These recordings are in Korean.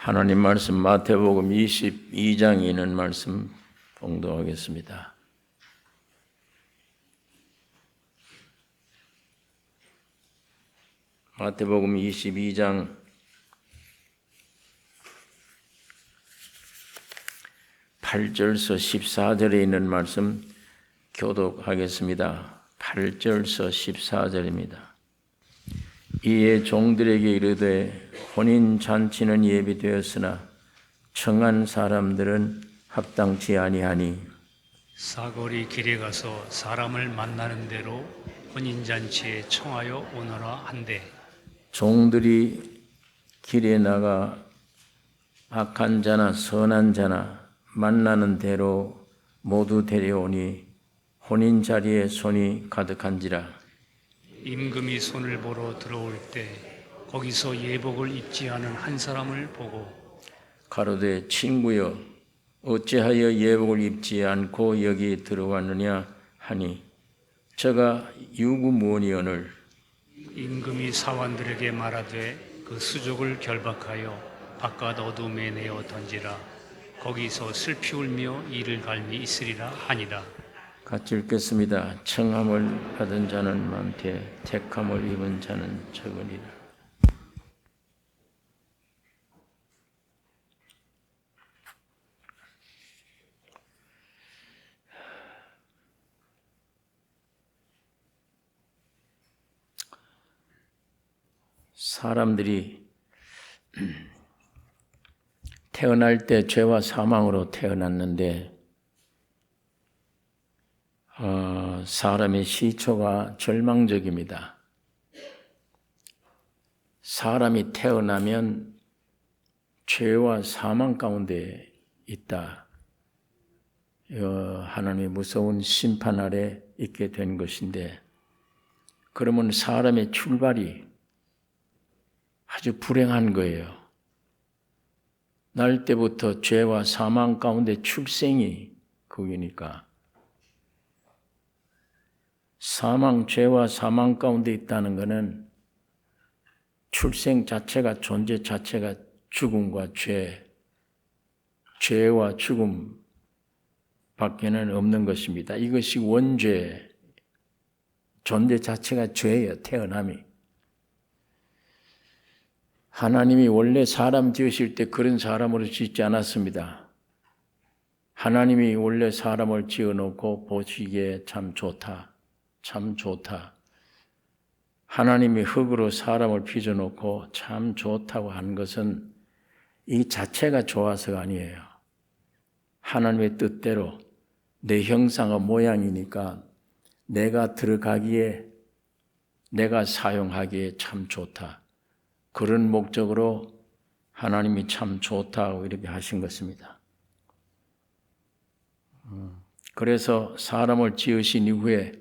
하나님 말씀 마태복음 22장에 있는 말씀 봉독하겠습니다. 마태복음 22장 8절서 14절에 있는 말씀 교독하겠습니다. 8절서 14절입니다. 이에 종들에게 이르되 혼인 잔치는 예비되었으나 청한 사람들은 합당치 아니하니 사거리 길에 가서 사람을 만나는 대로 혼인잔치에 청하여 오너라 한대. 종들이 길에 나가 악한 자나 선한 자나 만나는 대로 모두 데려오니 혼인 자리에 손이 가득한지라. 임금이 손을 보러 들어올 때 거기서 예복을 입지 않은 한 사람을 보고 가로되 친구여 어찌하여 예복을 입지 않고 여기 들어왔느냐 하니 저가 유구무원이오늘 임금이 사관들에게 말하되 그 수족을 결박하여 바깥 어둠에 내어 던지라. 거기서 슬피 울며 이를 갈미 있으리라 하니라. 같이 읽겠습니다. 청함을 받은 자는 많되 택함을 입은 자는 적으니라. 사람들이 태어날 때 죄와 사망으로 태어났는데 사람의 시초가 절망적입니다. 사람이 태어나면 죄와 사망 가운데 있다. 하나님의 무서운 심판 아래 있게 된 것인데, 그러면 사람의 출발이 아주 불행한 거예요. 날 때부터 죄와 사망 가운데 출생이 그거니까. 죄와 사망 가운데 있다는 것은 출생 자체가, 존재 자체가 죽음과 죄와 죽음 밖에는 없는 것입니다. 이것이 원죄, 존재 자체가 죄예요, 태어남이. 하나님이 원래 사람 지으실 때 그런 사람으로 짓지 않았습니다. 하나님이 원래 사람을 지어놓고 보시기에 참 좋다. 참 좋다. 하나님이 흙으로 사람을 빚어놓고 참 좋다고 한 것은 이 자체가 좋아서가 아니에요. 하나님의 뜻대로 내 형상과 모양이니까 내가 들어가기에, 내가 사용하기에 참 좋다. 그런 목적으로 하나님이 참 좋다고 이렇게 하신 것입니다. 그래서 사람을 지으신 이후에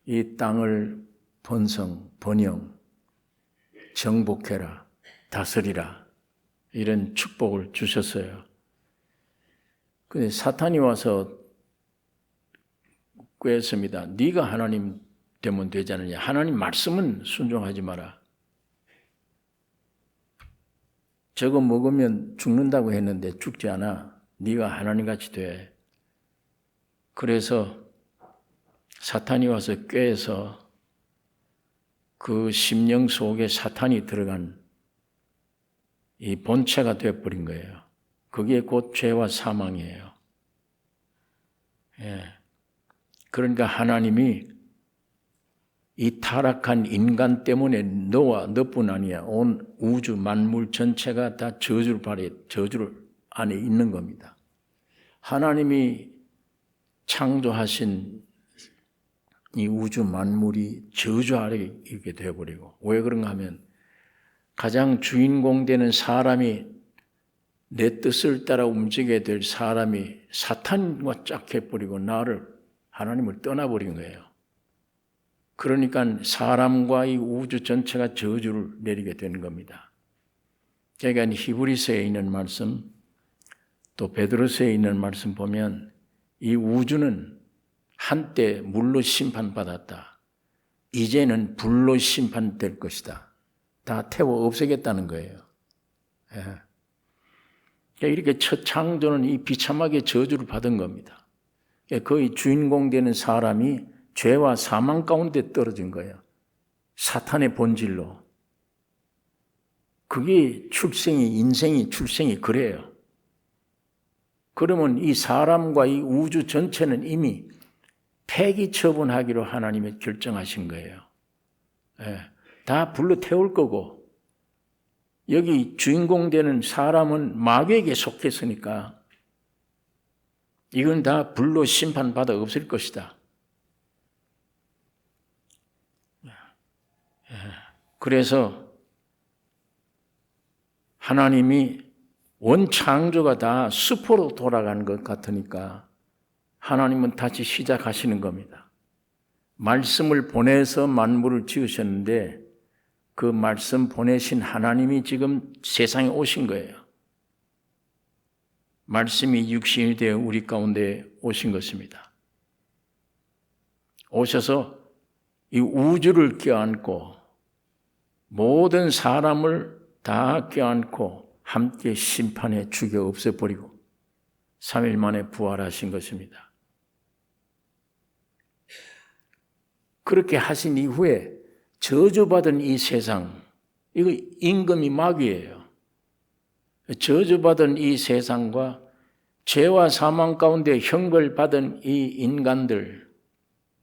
이 땅을 번영, 정복해라, 다스리라, 이런 축복을 주셨어요. 근데 사탄이 와서 꾀했습니다. 네가 하나님 되면 되지 않느냐. 하나님 말씀은 순종하지 마라. 저거 먹으면 죽는다고 했는데 죽지 않아. 네가 하나님같이 돼. 그래서 사탄이 와서 꾀해서 그 심령 속에 사탄이 들어간 이 본체가 되어버린 거예요. 그게 곧 죄와 사망이에요. 예. 그러니까 하나님이 이 타락한 인간 때문에 너와 너뿐 아니야. 온 우주 만물 전체가 다 저주를 안에 있는 겁니다. 하나님이 창조하신 이 우주 만물이 저주 아래 있게 되어버리고, 왜 그런가 하면 가장 주인공 되는 사람이, 내 뜻을 따라 움직여야 될 사람이 사탄과 짝 해버리고 하나님을 떠나버린 거예요. 그러니까 사람과 이 우주 전체가 저주를 내리게 되는 겁니다. 그러니까 히브리서에 있는 말씀, 또 베드로서에 있는 말씀 보면 이 우주는 한때 물로 심판받았다. 이제는 불로 심판될 것이다. 다 태워 없애겠다는 거예요. 예. 이렇게 첫 창조는 이 비참하게 저주를 받은 겁니다. 거의 주인공 되는 사람이 죄와 사망 가운데 떨어진 거예요. 사탄의 본질로. 그게 인생이 출생이 그래요. 그러면 이 사람과 이 우주 전체는 이미 폐기 처분하기로 하나님이 결정하신 거예요. 다 불러 태울 거고, 여기 주인공 되는 사람은 마귀에게 속했으니까 이건 다 불로 심판받아 없을 것이다. 그래서 하나님이 원창조가 다 수포로 돌아가는 것 같으니까 하나님은 다시 시작하시는 겁니다. 말씀을 보내서 만물을 지으셨는데 그 말씀 보내신 하나님이 지금 세상에 오신 거예요. 말씀이 육신이 되어 우리 가운데 오신 것입니다. 오셔서 이 우주를 껴안고 모든 사람을 다 껴안고 함께 심판해 죽여 없애버리고 3일 만에 부활하신 것입니다. 그렇게 하신 이후에 저주받은 이 세상, 이거 임금이 마귀예요. 저주받은 이 세상과 죄와 사망 가운데 형벌받은 이 인간들,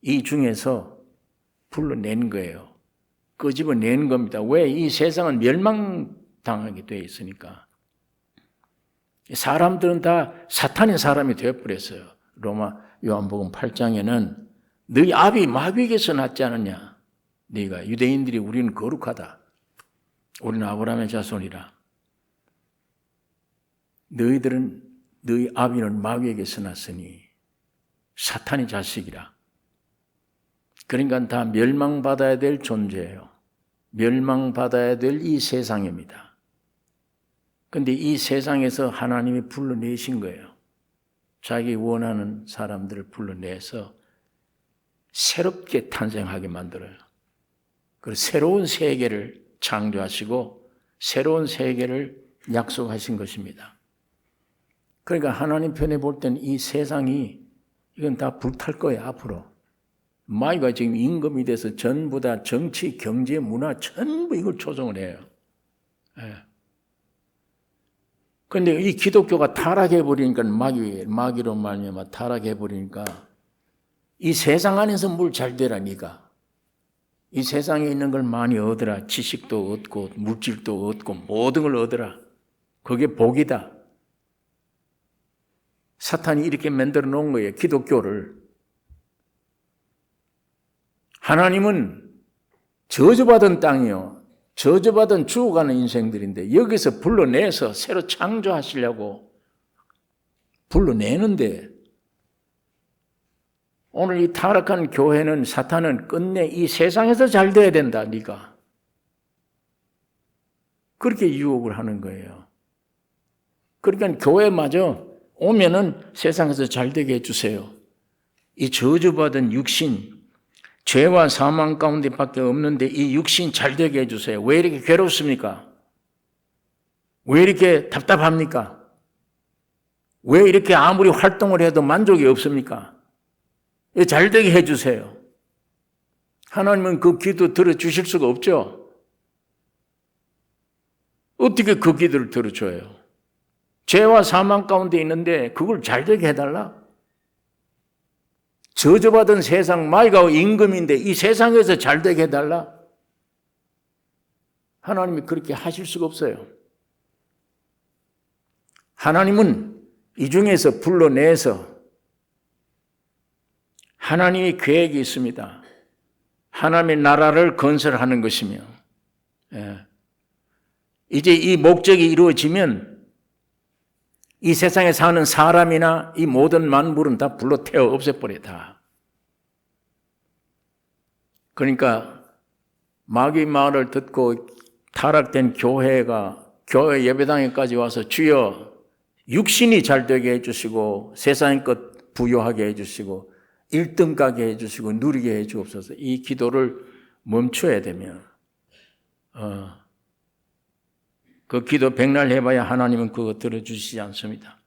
이 중에서 불러낸 거예요. 끄집어낸 겁니다. 왜? 이 세상은 멸망당하게 되어 있으니까. 사람들은 다 사탄의 사람이 되어버렸어요. 로마 요한복음 8장에는 너희 아비 마귀에게서 났지 않느냐. 네가 유대인들이 우리는 거룩하다. 우리는 아브라함의 자손이라. 너희 아비는 마귀에게서 났으니 사탄의 자식이라. 그러니까 다 멸망받아야 될 존재예요. 멸망받아야 될 이 세상입니다. 그런데 이 세상에서 하나님이 불러내신 거예요. 자기 원하는 사람들을 불러내서 새롭게 탄생하게 만들어요. 그리고 새로운 세계를 창조하시고 새로운 세계를 약속하신 것입니다. 그러니까 하나님 편에 볼 때는 이 세상이 이건 다 불탈 거예요, 앞으로. 마귀가 지금 임금이 돼서 전부 다 정치, 경제, 문화 전부 이걸 조종을 해요. 그런데 이 기독교가 타락해버리니까 마귀로 말미암아 타락해버리니까 이 세상 안에서 뭘 잘 되라 니가. 이 세상에 있는 걸 많이 얻으라. 지식도 얻고 물질도 얻고 모든 걸 얻으라. 그게 복이다. 사탄이 이렇게 만들어 놓은 거예요. 기독교를. 하나님은 저주받은 땅이요. 저주받은 죽어가는 인생들인데 여기서 불러내서 새로 창조하시려고 불러내는데 오늘 이 타락한 교회는 사탄은 끝내 이 세상에서 잘 돼야 된다, 네가. 그렇게 유혹을 하는 거예요. 그러니까 교회마저 오면은 세상에서 잘 되게 해주세요. 이 저주받은 육신, 죄와 사망 가운데 밖에 없는데 이 육신 잘 되게 해주세요. 왜 이렇게 괴롭습니까? 왜 이렇게 답답합니까? 왜 이렇게 아무리 활동을 해도 만족이 없습니까? 잘 되게 해주세요. 하나님은 그 기도 들어주실 수가 없죠. 어떻게 그 기도를 들어줘요? 죄와 사망 가운데 있는데 그걸 잘 되게 해달라? 저주받은 세상 마귀가 임금인데 이 세상에서 잘 되게 해달라? 하나님이 그렇게 하실 수가 없어요. 하나님은 이 중에서 불러내서 하나님의 계획이 있습니다. 하나님의 나라를 건설하는 것이며 이제 이 목적이 이루어지면 이 세상에 사는 사람이나 이 모든 만물은 다 불러 태워 없애버려 다. 그러니까 마귀 말을 듣고 타락된 교회가 교회 예배당에까지 와서 주여 육신이 잘 되게 해주시고 세상의 것 부요하게 해주시고 1등 가게 해주시고 누리게 해주옵소서. 이 기도를 멈춰야 되면 그 기도 백날 해봐야 하나님은 그거 들어주시지 않습니다.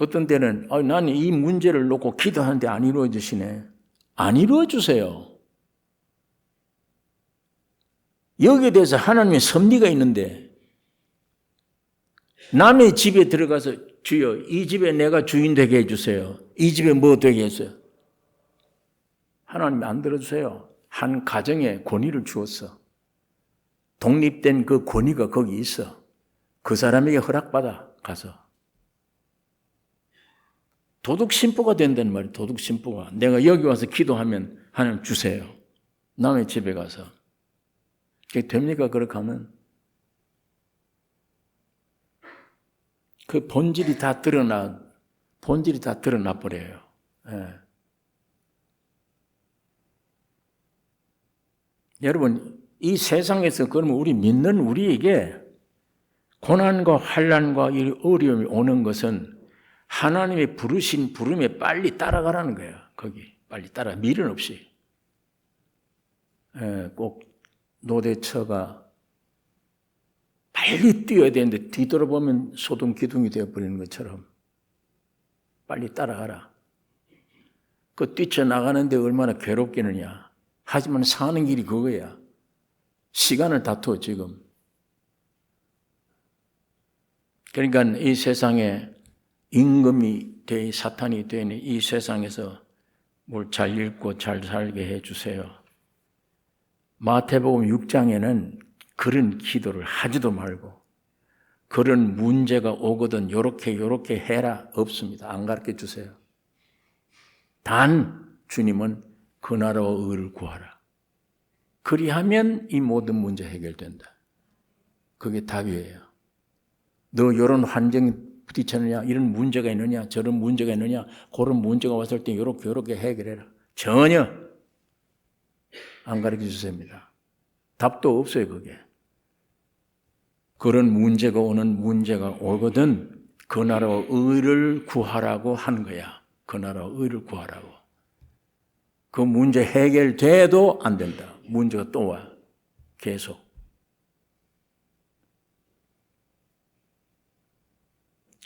어떤 때는 나는 이 문제를 놓고 기도하는데 안 이루어지시네. 안 이루어주세요. 여기에 대해서 하나님의 섭리가 있는데 남의 집에 들어가서 주여 이 집에 내가 주인 되게 해주세요. 이 집에 뭐 되게 해주세요. 하나님이 안 들어주세요. 한 가정에 권위를 주었어. 독립된 그 권위가 거기 있어. 그 사람에게 허락받아 가서. 도둑 신부가 된다는 말이에요. 도둑 신부가. 내가 여기 와서 기도하면 하나님 주세요. 남의 집에 가서. 그게 됩니까? 그렇게 하면? 그 본질이 다 드러나 버려요. 예. 여러분, 이 세상에서 그러면 우리 믿는 우리에게 고난과 환난과 이 어려움이 오는 것은 하나님의 부르신 부름에 빨리 따라가라는 거예요. 거기 빨리 따라 미련 없이. 꼭 노대처가 빨리 뛰어야 되는데 뒤돌아보면 소동 기둥이 되어버리는 것처럼 빨리 따라가라. 그 뛰쳐나가는데 얼마나 괴롭겠느냐. 하지만 사는 길이 그거야. 시간을 다투어 지금. 그러니까 이 세상에 임금이 돼 사탄이 되는 이 세상에서 뭘 잘 읽고 잘 살게 해주세요. 마태복음 6장에는 그런 기도를 하지도 말고 그런 문제가 오거든 요렇게 해라 없습니다. 안 가르쳐 주세요. 단 주님은 그 나라와 의를 구하라. 그리하면 이 모든 문제 해결된다. 그게 답이에요. 너 이런 환경에 부딪혔느냐, 이런 문제가 있느냐, 저런 문제가 있느냐, 그런 문제가 왔을 때 요렇게 해결해라. 전혀 안 가르쳐 주십니다. 답도 없어요, 그게. 그런 문제가 오거든 그 나라와 의를 구하라고 한 거야. 그 나라와 의를 구하라고. 그 문제 해결돼도 안 된다. 문제가 또 와. 계속.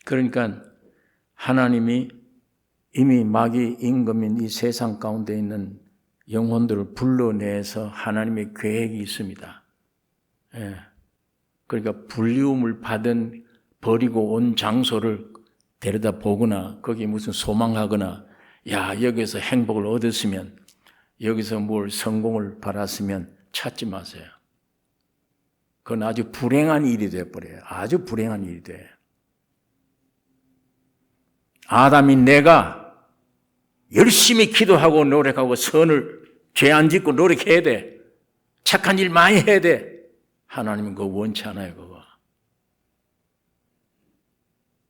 그러니까 하나님이 이미 마귀 임금인 이 세상 가운데 있는 영혼들을 불러내서 하나님의 계획이 있습니다. 예. 그러니까 불리움을 받은 버리고 온 장소를 데려다 보거나 거기 무슨 소망하거나 야 여기서 행복을 얻었으면 여기서 뭘 성공을 받았으면 찾지 마세요. 그건 아주 불행한 일이 되어버려요. 아주 불행한 일이 돼요. 아담이 내가 열심히 기도하고 노력하고 선을 죄 안 짓고 노력해야 돼. 착한 일 많이 해야 돼. 하나님은 그거 원치 않아요. 그거.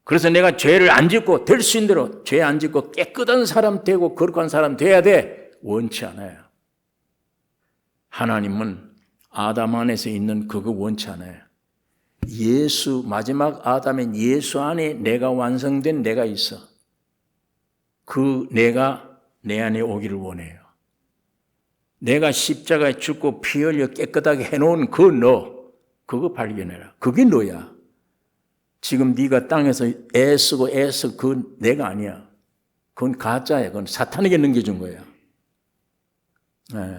그래서 내가 죄를 안 짓고 될 수 있는 대로 죄 안 짓고 깨끗한 사람 되고 거룩한 사람 돼야 돼. 원치 않아요. 하나님은 아담 안에서 있는 그거 원치 않아요. 예수 마지막 아담인 예수 안에 내가 완성된 내가 있어. 그 내가 내 안에 오기를 원해요. 내가 십자가에 죽고 피 흘려 깨끗하게 해놓은 그 너, 그거 발견해라. 그게 너야. 지금 네가 땅에서 애쓰고 그 내가 아니야. 그건 가짜야. 그건 사탄에게 넘겨준 거야. 네.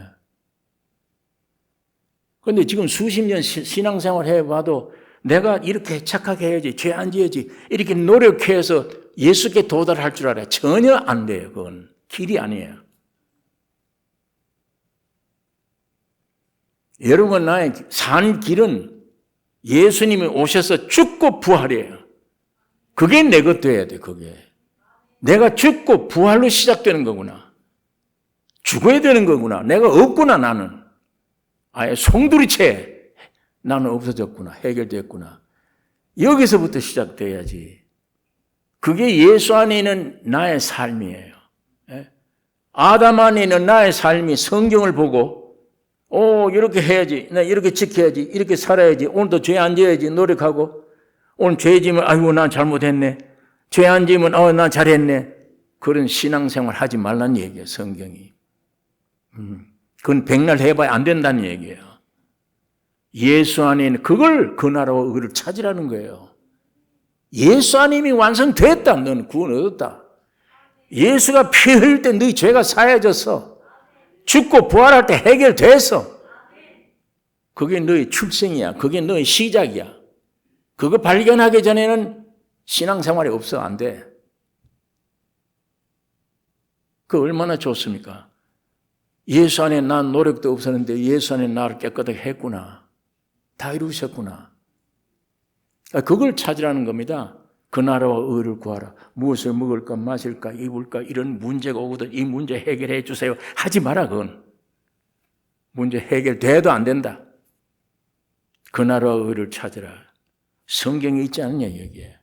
그런데 지금 수십 년 신앙생활 해봐도 내가 이렇게 착하게 해야지, 죄 안 지어야지, 이렇게 노력해서 예수께 도달할 줄 알아요. 전혀 안 돼요. 그건 길이 아니에요. 여러분 나의 산 길은 예수님이 오셔서 죽고 부활이에요. 그게 내 것 돼야 돼. 그게 내가 죽고 부활로 시작되는 거구나. 죽어야 되는 거구나. 내가 없구나. 나는 아예 송두리째 나는 없어졌구나. 해결됐구나. 여기서부터 시작돼야지. 그게 예수 안에 있는 나의 삶이에요. 아담 안에 있는 나의 삶이 성경을 보고 이렇게 해야지. 나 이렇게 지켜야지. 이렇게 살아야지. 오늘도 죄 안 지어야지. 노력하고. 오늘 죄 지으면 아이고 난 잘못했네. 죄 안 지으면 난 잘했네. 그런 신앙생활 하지 말란 얘기예요. 성경이. 그건 백날 해봐야 안 된다는 얘기예요. 예수 안에 있는 그걸 그 나라와 의를 찾으라는 거예요. 예수 안에 이미 완성됐다. 너는 구원 얻었다. 예수가 피 흘릴 때 너희 죄가 사해졌어. 죽고 부활할 때 해결됐어. 그게 너의 출생이야. 그게 너의 시작이야. 그거 발견하기 전에는 신앙생활이 없어. 안 돼. 그 얼마나 좋습니까? 예수 안에 난 노력도 없었는데 예수 안에 나를 깨끗하게 했구나. 다 이루셨구나. 그걸 찾으라는 겁니다. 그 나라와 의를 구하라. 무엇을 먹을까 마실까 입을까 이런 문제가 오거든 이 문제 해결해 주세요. 하지 마라 그건. 문제 해결돼도 안 된다. 그 나라와 의를 찾으라. 성경에 있지 않느냐 여기에.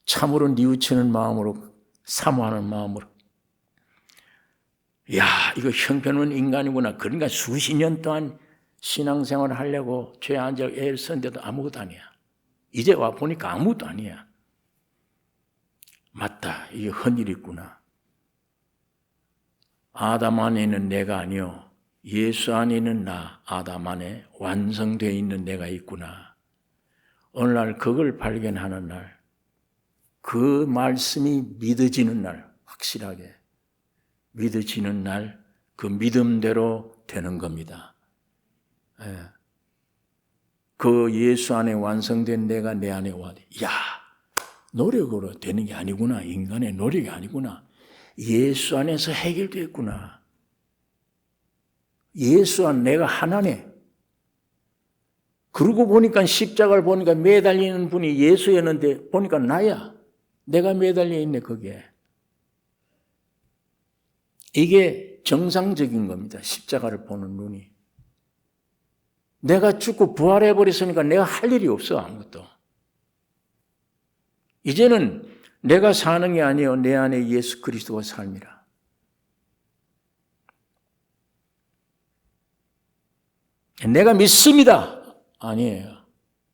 참으로 뉘우치는 마음으로 사모하는 마음으로. 야 이거 형편없는 인간이구나. 그러니까 수십 년 동안 신앙생활을 하려고 죄 안지고 애를 썼는데도 아무것도 아니야. 이제 와 보니까 아무것도 아니야. 맞다. 이게 헌일이 있구나. 아담 안에 있는 내가 아니요. 예수 안에 있는 나, 아담 안에 완성되어 있는 내가 있구나. 어느 날 그걸 발견하는 날, 그 말씀이 믿어지는 날, 확실하게 믿어지는 날, 그 믿음대로 되는 겁니다. 예. 그 예수 안에 완성된 내가 내 안에 와. 야, 노력으로 되는 게 아니구나. 인간의 노력이 아니구나. 예수 안에서 해결됐구나. 예수 안 내가 하나네. 그러고 보니까 십자가를 보니까 매달리는 분이 예수였는데 보니까 나야. 내가 매달려 있네 거기에. 이게 정상적인 겁니다. 십자가를 보는 눈이. 내가 죽고 부활해버렸으니까 내가 할 일이 없어 아무것도. 이제는 내가 사는 게 아니에요. 내 안에 예수 그리스도가 삶이라. 내가 믿습니다. 아니에요.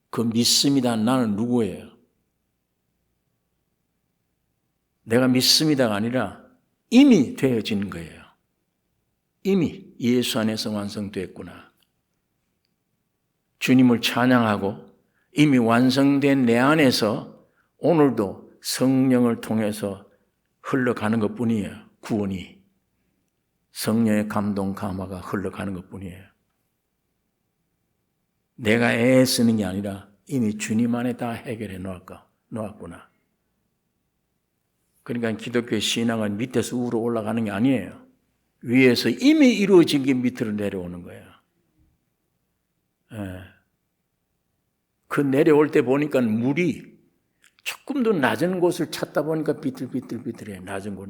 그 믿습니다. 나는 누구예요? 내가 믿습니다가 아니라 이미 되어진 거예요. 이미 예수 안에서 완성됐구나. 주님을 찬양하고 이미 완성된 내 안에서 오늘도 성령을 통해서 흘러가는 것뿐이에요. 구원이. 성령의 감동, 감화가 흘러가는 것뿐이에요. 내가 애쓰는 게 아니라 이미 주님 안에 다 해결해 놓았구나. 그러니까 기독교의 신앙은 밑에서 위로 올라가는 게 아니에요. 위에서 이미 이루어진 게 밑으로 내려오는 거예요. 예. 그 내려올 때 보니까 물이 조금 더 낮은 곳을 찾다 보니까 비틀비틀해. 낮은 곳.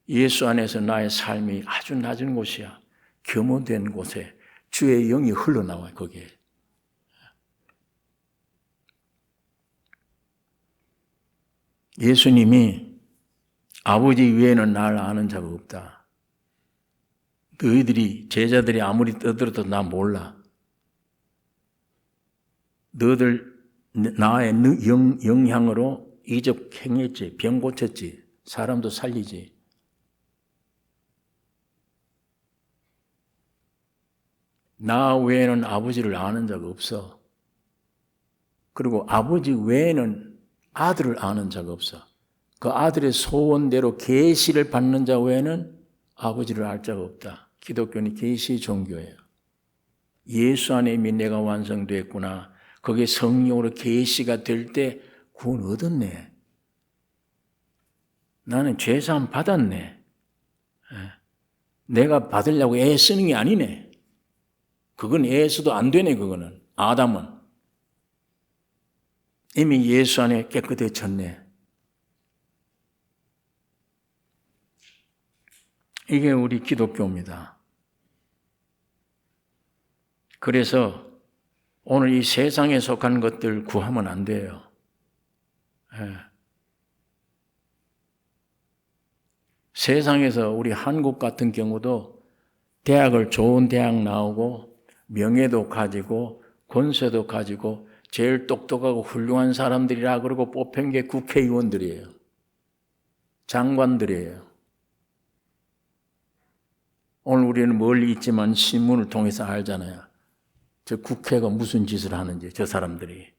예수 안에서 나의 삶이 아주 낮은 곳이야. 겸허된 곳에 주의 영이 흘러나와요. 거기에. 예수님이 아버지 외에는 나를 아는 자가 없다. 너희들이 제자들이 아무리 떠들어도 나 몰라. 너희들 나의 영향으로 이적 행했지. 병 고쳤지. 사람도 살리지. 나 외에는 아버지를 아는 자가 없어. 그리고 아버지 외에는 아들을 아는 자가 없어. 그 아들의 소원대로 계시를 받는 자 외에는 아버지를 알 자가 없다. 기독교는 계시 종교예요. 예수 안에 이미 내가 완성됐구나. 거기에 성령으로 계시가 될 때 구원 얻었네. 나는 죄사함 받았네. 내가 받으려고 애쓰는 게 아니네. 그건 애써도 안 되네. 그거는 아담은 이미 예수 안에 깨끗해졌네. 이게 우리 기독교입니다. 그래서 오늘 이 세상에 속한 것들 구하면 안 돼요. 세상에서 우리 한국 같은 경우도 대학을 좋은 대학 나오고 명예도 가지고 권세도 가지고 제일 똑똑하고 훌륭한 사람들이라 그러고 뽑힌 게 국회의원들이에요. 장관들이에요. 오늘 우리는 멀리 있지만 신문을 통해서 알잖아요. 저 국회가 무슨 짓을 하는지, 저 사람들이.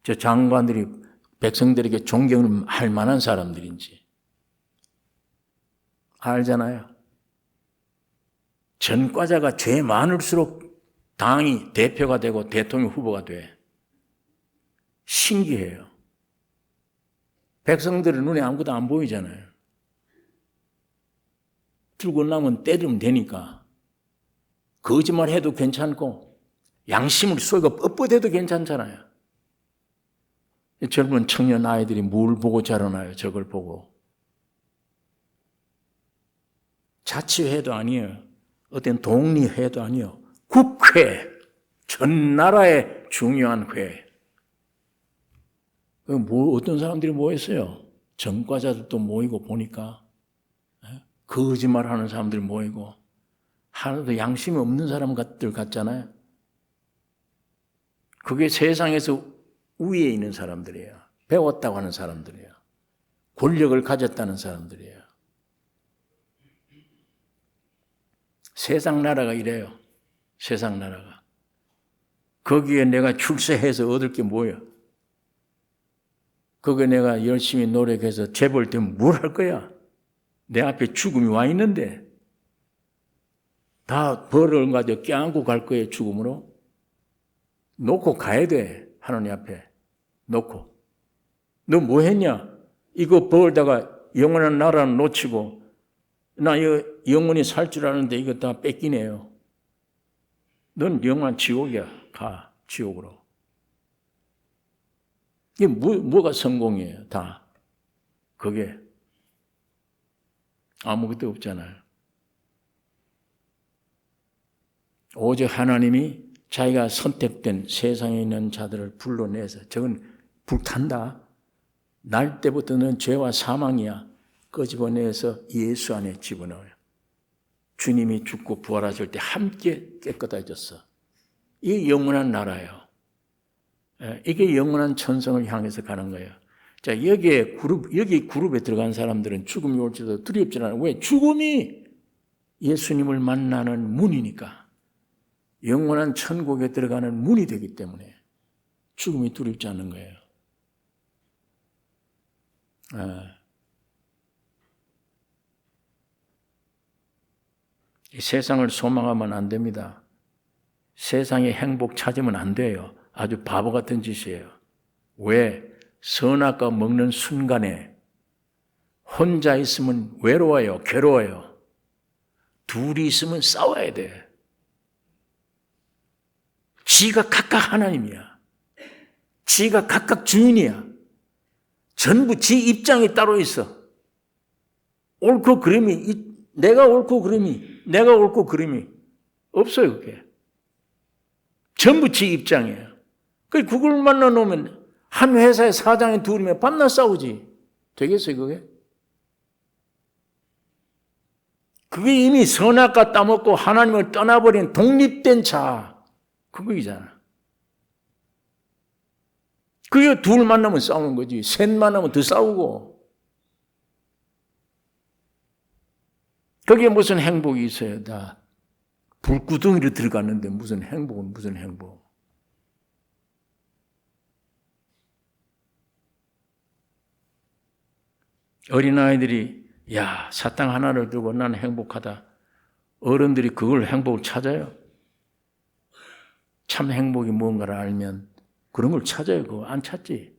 저 장관들이 백성들에게 존경을 할 만한 사람들인지. 알잖아요. 전과자가 죄 많을수록 당이 대표가 되고 대통령 후보가 돼. 신기해요. 백성들의 눈에 아무것도 안 보이잖아요. 들고 나면 때리면 되니까. 거짓말 해도 괜찮고 양심을 쏘고 뻣뻣해도 괜찮잖아요. 젊은 청년 아이들이 뭘 보고 자라나요? 저걸 보고. 자치회도 아니에요. 어떤 독립회도 아니에요. 국회, 전 나라의 중요한 회. 어떤 사람들이 모였어요? 전과자들도 모이고 보니까 거짓말하는 사람들 모이고 하나도 양심이 없는 사람들 같잖아요. 그게 세상에서 위에 있는 사람들이에요. 배웠다고 하는 사람들이에요. 권력을 가졌다는 사람들이에요. 세상 나라가 이래요. 세상 나라가. 거기에 내가 출세해서 얻을 게 뭐예요? 거기에 내가 열심히 노력해서 재벌 되면 뭘 할 거야? 내 앞에 죽음이 와 있는데 다 벌을 가지고 껴안고 갈 거예요. 죽음으로. 놓고 가야 돼. 하나님 앞에. 놓고. 너 뭐 했냐? 이거 벌다가 영원한 나라는 놓치고 나 이거 영원히 살 줄 아는데 이거 다 뺏기네요. 넌 영원한 지옥이야. 가. 지옥으로. 이게 뭐가 성공이에요? 다. 그게 아무것도 없잖아요. 오직 하나님이 자기가 선택된 세상에 있는 자들을 불러내서 저건 불탄다. 날 때부터는 죄와 사망이야. 끄집어내서 예수 안에 집어넣어요. 주님이 죽고 부활하실 때 함께 깨끗해졌어. 이게 영원한 나라예요. 이게 영원한 천성을 향해서 가는 거예요. 자, 여기 그룹에 들어간 사람들은 죽음이 올지도 두렵지 않아요. 왜? 죽음이 예수님을 만나는 문이니까. 영원한 천국에 들어가는 문이 되기 때문에 죽음이 두렵지 않는 거예요. 이 세상을 소망하면 안 됩니다. 세상의 행복 찾으면 안 돼요. 아주 바보 같은 짓이에요. 왜? 선악과 먹는 순간에 혼자 있으면 외로워요. 괴로워요. 둘이 있으면 싸워야 돼. 지가 각각 하나님이야. 지가 각각 주인이야. 전부 지 입장이 따로 있어. 옳고 그름이, 내가 옳고 그름이 없어요, 그게. 전부 지 입장이에요. 그걸 만나 놓으면 한 회사의 사장이 둘이면 밤낮 싸우지. 되겠어요, 그게? 그게 이미 선악과 따먹고 하나님을 떠나버린 독립된 자. 그거이잖아. 그게 둘 만나면 싸우는 거지. 셋 만나면 더 싸우고. 거기에 무슨 행복이 있어요, 다. 불구덩이로 들어갔는데 무슨 행복은 무슨 행복. 어린아이들이 야, 사탕 하나를 두고 나는 행복하다. 어른들이 그걸 행복을 찾아요. 참 행복이 무언가를 알면 그런 걸 찾아요. 그거 안 찾지.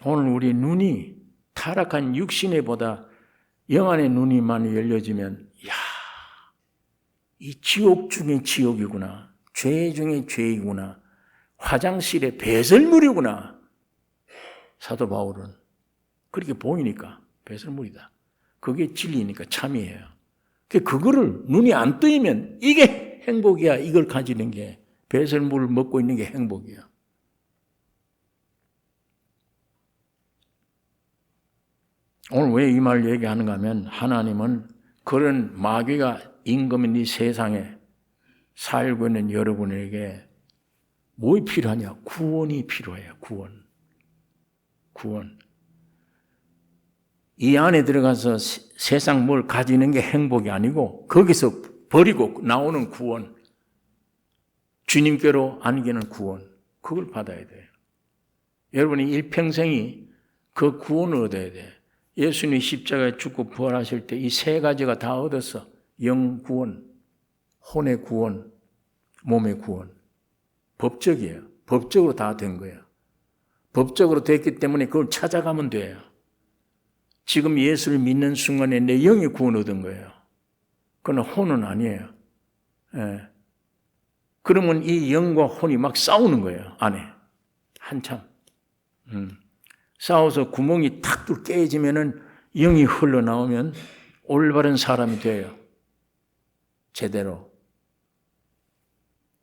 오늘 우리 눈이 타락한 육신에 보다 영안의 눈이 많이 열려지면 야, 이 지옥 중에 지옥이구나. 죄 중에 죄이구나. 화장실에 배설물이구나. 사도 바울은 그렇게 보이니까 배설물이다. 그게 진리니까 참이에요. 그거를 눈이 안 뜨이면 이게 행복이야. 이걸 가지는 게 배설물을 먹고 있는 게 행복이야. 오늘 왜 이 말 얘기하는가 하면 하나님은 그런 마귀가 임금인 이 세상에 살고 있는 여러분에게 무엇이 필요하냐? 구원이 필요해요. 구원. 이 안에 들어가서 세상 뭘 가지는 게 행복이 아니고 거기서 버리고 나오는 구원, 주님께로 안기는 구원, 그걸 받아야 돼요. 여러분이 일평생이 그 구원을 얻어야 돼. 예수님이 십자가에 죽고 부활하실 때 이 세 가지가 다 얻었어. 영 구원, 혼의 구원, 몸의 구원. 법적이에요. 법적으로 다 된 거예요. 법적으로 됐기 때문에 그걸 찾아가면 돼요. 지금 예수를 믿는 순간에 내 영이 구원 얻은 거예요. 그러나 혼은 아니에요. 예. 그러면 이 영과 혼이 막 싸우는 거예요. 안에. 한참. 싸워서 구멍이 탁 깨지면은 영이 흘러나오면 올바른 사람이 돼요. 제대로.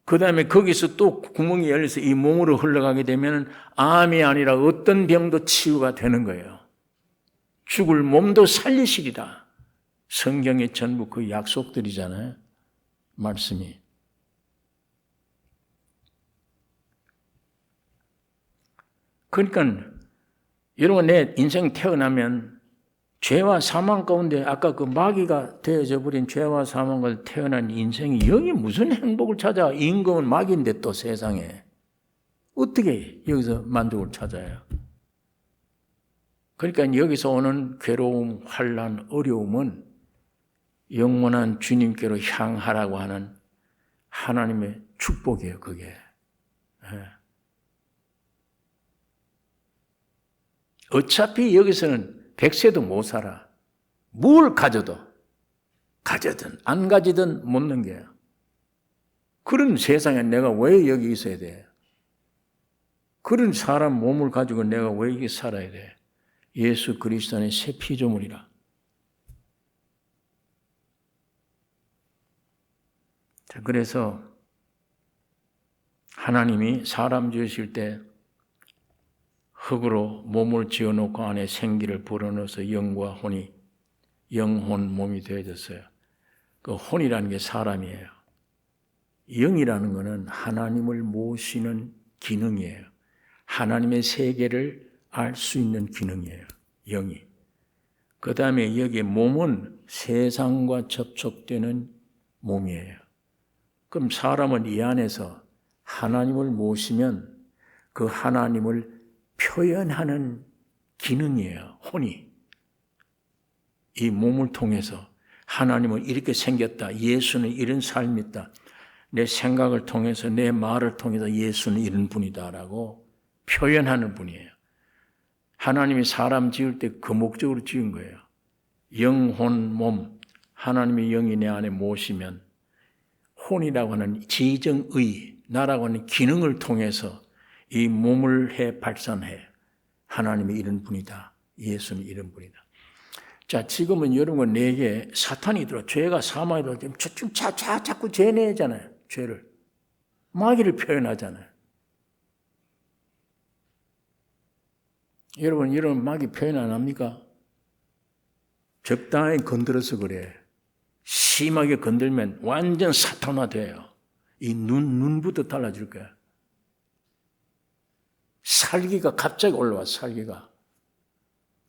그 다음에 거기서 또 구멍이 열려서 이 몸으로 흘러가게 되면 암이 아니라 어떤 병도 치유가 되는 거예요. 죽을 몸도 살리시리라. 성경의 전부 그 약속들이잖아요. 말씀이. 그러니까 여러분 내 인생 태어나면 죄와 사망 가운데 아까 그 마귀가 되어져 버린 죄와 사망을 태어난 인생이 여기 무슨 행복을 찾아? 임금은 마귀인데 또 세상에. 어떻게 여기서 만족을 찾아요? 그러니까 여기서 오는 괴로움, 환난, 어려움은 영원한 주님께로 향하라고 하는 하나님의 축복이에요, 그게. 네. 어차피 여기서는 백세도 못 살아. 뭘 가져도, 가져든 안 가지든 못 넘겨요. 그런 세상에 내가 왜 여기 있어야 돼? 그런 사람 몸을 가지고 내가 왜 여기 살아야 돼? 예수 그리스도 안에 새 피조물이라. 자, 그래서 하나님이 사람 지으실 때 흙으로 몸을 지어놓고 안에 생기를 불어넣어서 영과 혼이 영혼 몸이 되어졌어요. 그 혼이라는 게 사람이에요. 영이라는 것은 하나님을 모시는 기능이에요. 하나님의 세계를 알 수 있는 기능이에요. 영이. 그 다음에 여기 몸은 세상과 접촉되는 몸이에요. 그럼 사람은 이 안에서 하나님을 모시면 그 하나님을 표현하는 기능이에요. 혼이. 이 몸을 통해서 하나님은 이렇게 생겼다. 예수는 이런 삶이 있다. 내 생각을 통해서 내 말을 통해서 예수는 이런 분이다라고 표현하는 분이에요. 하나님이 사람 지을 때 그 목적으로 지은 거예요. 영혼, 몸, 하나님의 영이 내 안에 모시면 혼이라고 하는 지정의, 나라고 하는 기능을 통해서 이 몸을 발산해. 하나님이 이런 분이다. 예수는 이런 분이다. 자, 지금은 여러분 내게 사탄이 들어, 죄가 사망이 들어, 지금 자꾸 죄내잖아요. 죄를. 마귀를 표현하잖아요. 여러분, 이런 마귀 표현 안 합니까? 적당히 건드려서 그래. 심하게 건들면 완전 사탄화 돼요. 이 눈부터 달라질 거야. 살기가 갑자기 올라와, 살기가.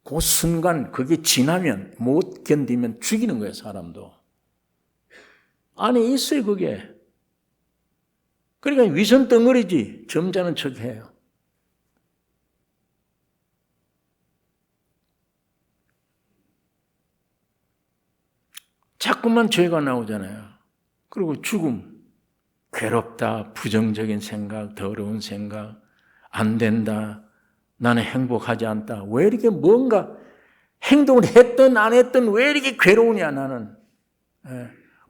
그 순간 그게 지나면 못 견디면 죽이는 거예요, 사람도. 안에 있어요, 그게. 그러니까 위선 덩어리지, 점잖은 척해요. 자꾸만 죄가 나오잖아요. 그리고 죽음, 괴롭다, 부정적인 생각, 더러운 생각, 안 된다, 나는 행복하지 않다. 왜 이렇게 뭔가 행동을 했든 안 했든 왜 이렇게 괴로우냐, 나는.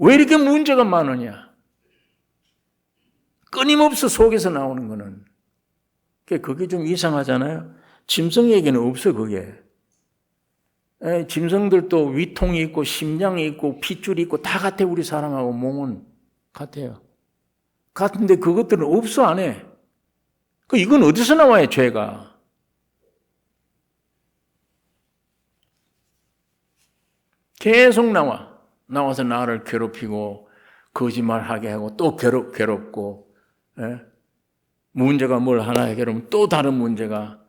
왜 이렇게 문제가 많으냐. 끊임없이 속에서 나오는 거는. 그게 좀 이상하잖아요. 짐승에게는 없어, 그게. 짐승들도 위통이 있고 심장이 있고 핏줄이 있고 다 같아. 우리 사람하고 몸은 같아요. 같은데 그것들은 없어, 안 해. 이건 어디서 나와요, 죄가? 계속 나와서 나를 괴롭히고 거짓말하게 하고 또 괴롭고, 문제가 뭘 하나 해결하면 또 다른 문제가.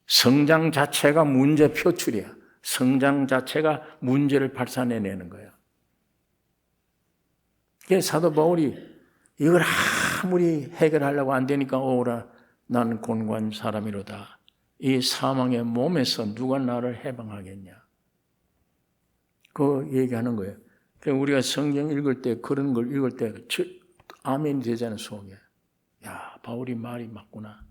성장 자체가 문제 표출이야. 성장 자체가 문제를 발산해내는 거예요. 그래서 사도 바울이 이걸 아무리 해결하려고 안 되니까 오라 나는 곤고한 사람이로다. 이 사망의 몸에서 누가 나를 해방하겠냐. 그 얘기하는 거예요. 그러니까 우리가 성경 읽을 때 그런 걸 읽을 때 아멘이 되잖아요. 속에. 야, 바울이 말이 맞구나.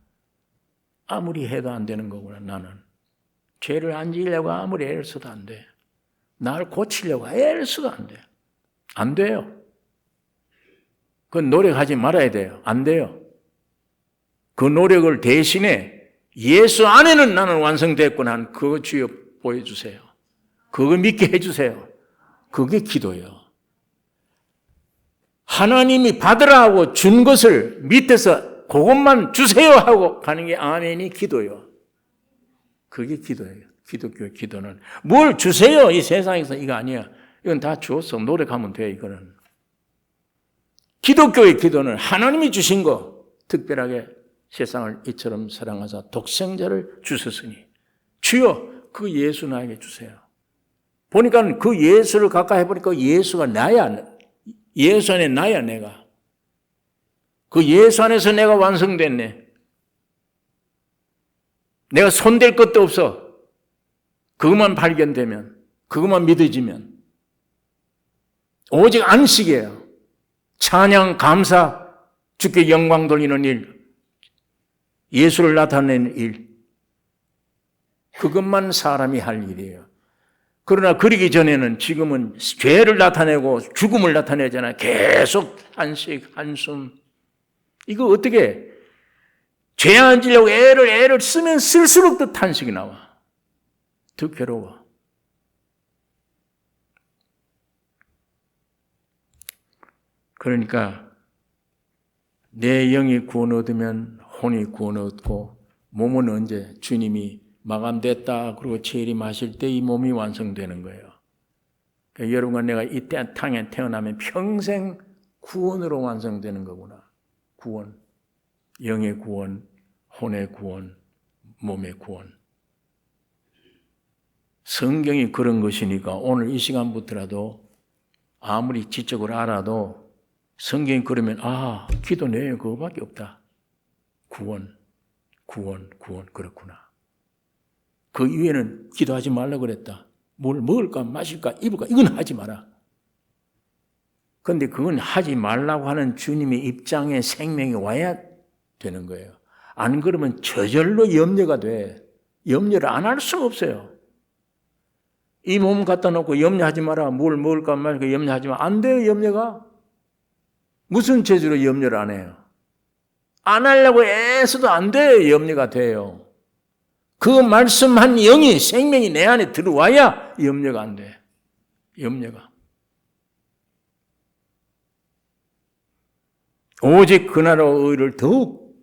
아무리 해도 안 되는 거구나. 나는 죄를 안 지으려고 아무리 애를 써도 안 돼. 나를 고치려고 애를 써도 안 돼. 안 돼요. 그건 노력하지 말아야 돼요. 안 돼요. 그 노력을 대신에 예수 안에는 나는 완성됐구나. 그거 주여 보여주세요. 그거 믿게 해주세요. 그게 기도예요. 하나님이 받으라 하고 준 것을 밑에서 그것만 주세요 하고 가는 게 아멘이 기도예요. 그게 기도예요. 기독교의 기도는 뭘 주세요. 이 세상에서 이거 아니야. 이건 다 주었어. 노력하면 돼. 이거는. 기독교의 기도는 하나님이 주신 거, 특별하게 세상을 이처럼 사랑하사 독생자를 주셨으니 주여 그 예수 나에게 주세요. 보니까 그 예수를 가까이 해보니까 예수가 나야. 예수 안에 나야 내가. 그 예수 안에서 내가 완성됐네. 내가 손댈 것도 없어. 그것만 발견되면, 그것만 믿어지면. 오직 안식이에요. 찬양, 감사, 주께 영광 돌리는 일, 예수를 나타내는 일. 그것만 사람이 할 일이에요. 그러나 그러기 전에는 지금은 죄를 나타내고 죽음을 나타내잖아요. 계속 한식, 한숨. 이거 어떻게 죄 안 지려고 애를 쓰면 쓸수록 더 탄식이 나와. 더 괴로워. 그러니까 내 영이 구원 얻으면 혼이 구원 얻고 몸은 언제 주님이 마감됐다 그리고 재림하실 때 이 몸이 완성되는 거예요. 그러니까 여러분과 내가 이 땅에 태어나면 평생 구원으로 완성되는 거구나. 구원. 영의 구원, 혼의 구원, 몸의 구원. 성경이 그런 것이니까 오늘 이 시간부터라도 아무리 지적으로 알아도 성경이 그러면 기도 내용 그거밖에 없다. 구원, 구원, 구원. 그렇구나. 그 이외에는 기도하지 말라고 그랬다. 뭘 먹을까 마실까 입을까 이건 하지 마라. 그런데 그건 하지 말라고 하는 주님의 입장에 생명이 와야 되는 거예요. 안 그러면 저절로 염려가 돼. 염려를 안 할 수가 없어요. 이 몸 갖다 놓고 염려하지 마라. 뭘 먹을까 말까 염려하지 마. 안 돼요, 염려가. 무슨 재주로 염려를 안 해요? 안 하려고 애써도 안 돼요, 염려가 돼요. 그 말씀한 영이, 생명이 내 안에 들어와야 염려가 안 돼. 염려가. 오직 그 나라와 의를 더욱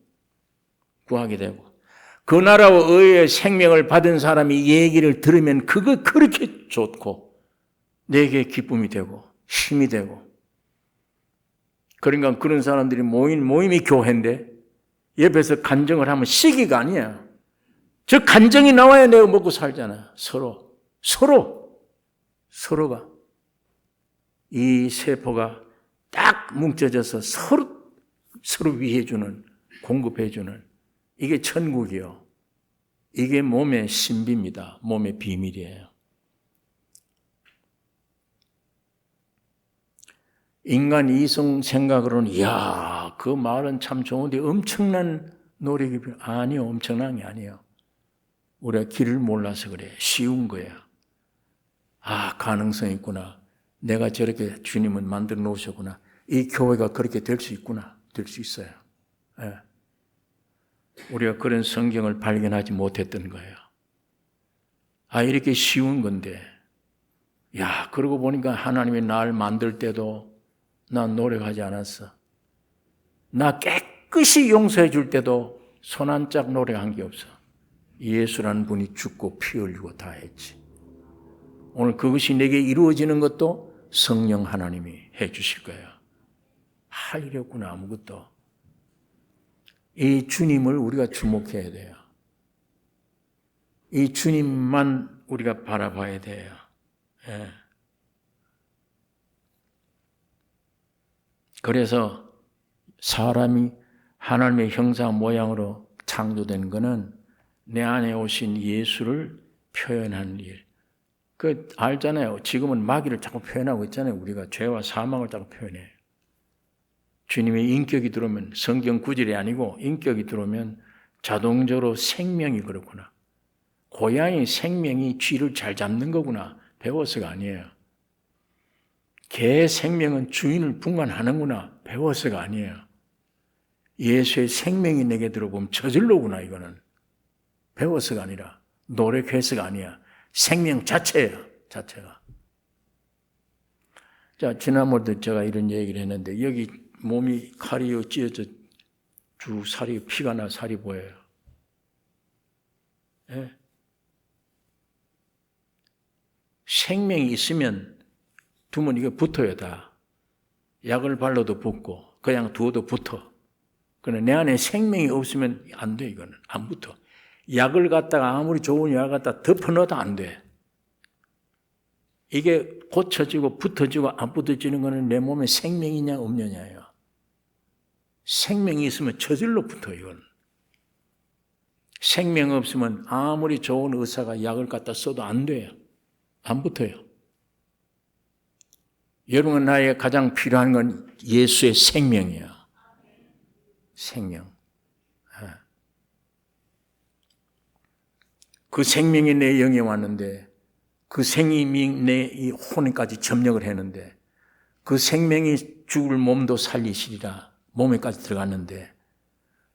구하게 되고 그 나라와 의의 생명을 받은 사람이 얘기를 들으면 그거 그렇게 좋고 내게 기쁨이 되고 힘이 되고 그러니까 그런 사람들이 모임이 교회인데 옆에서 간증을 하면 시기가 아니야. 저 간증이 나와야 내가 먹고 살잖아. 서로가 이 세포가 딱 뭉쳐져서 서로 위해주는, 공급해주는 이게 천국이요. 이게 몸의 신비입니다. 몸의 비밀이에요. 인간 이성 생각으로는 이야 그 말은 참 좋은데 엄청난 노력이 아니요. 엄청난 게 아니에요. 우리가 길을 몰라서 그래. 쉬운 거야. 가능성이 있구나. 내가 저렇게 주님은 만들어 놓으셨구나. 이 교회가 그렇게 될 수 있구나. 될 수 있어요. 예. 우리가 그런 성경을 발견하지 못했던 거예요. 이렇게 쉬운 건데. 그러고 보니까 하나님이 날 만들 때도 난 노력하지 않았어. 나 깨끗이 용서해 줄 때도 손 한 짝 노력한 게 없어. 예수라는 분이 죽고 피 흘리고 다 했지. 오늘 그것이 내게 이루어지는 것도 성령 하나님이 해 주실 거예요. 할 일이 없구나 아무것도. 이 주님을 우리가 주목해야 돼요. 이 주님만 우리가 바라봐야 돼요. 예. 그래서 사람이 하나님의 형상 모양으로 창조된 것은 내 안에 오신 예수를 표현하는 일. 그 알잖아요. 지금은 마귀를 자꾸 표현하고 있잖아요. 우리가 죄와 사망을 자꾸 표현해요. 주님의 인격이 들어오면 성경 구절이 아니고 인격이 들어오면 자동적으로 생명이 그렇구나. 고양이 생명이 쥐를 잘 잡는 거구나. 배워서가 아니에요. 개 생명은 주인을 분간하는구나. 배워서가 아니에요. 예수의 생명이 내게 들어오면 저절로구나 이거는. 배워서가 아니라 노력해서가 아니야. 생명 자체예요. 자체가. 자, 지난번에도 제가 이런 얘기를 했는데 여기 몸이 칼이 찧어져 주 살이 피가 나 살이 보여요. 예? 생명이 있으면 두면 이게 붙어요 다. 약을 발라도 붙고 그냥 두어도 붙어. 그러나 내 안에 생명이 없으면 안 돼. 이거는 안 붙어. 약을 갖다가 아무리 좋은 약을 갖다 덮어 넣어도 안 돼. 이게 고쳐지고 붙어지고 안 붙어지는 거는 내 몸에 생명이 있냐 없느냐예요. 생명이 있으면 저절로 붙어. 이건 생명 없으면 아무리 좋은 의사가 약을 갖다 써도 안 돼요. 안 붙어요. 여러분 나에게 가장 필요한 건 예수의 생명이에요. 생명. 그 생명이 내 영에 왔는데 그 생명이 내 이 혼까지 점령을 했는데 그 생명이 죽을 몸도 살리시리라 몸에까지 들어갔는데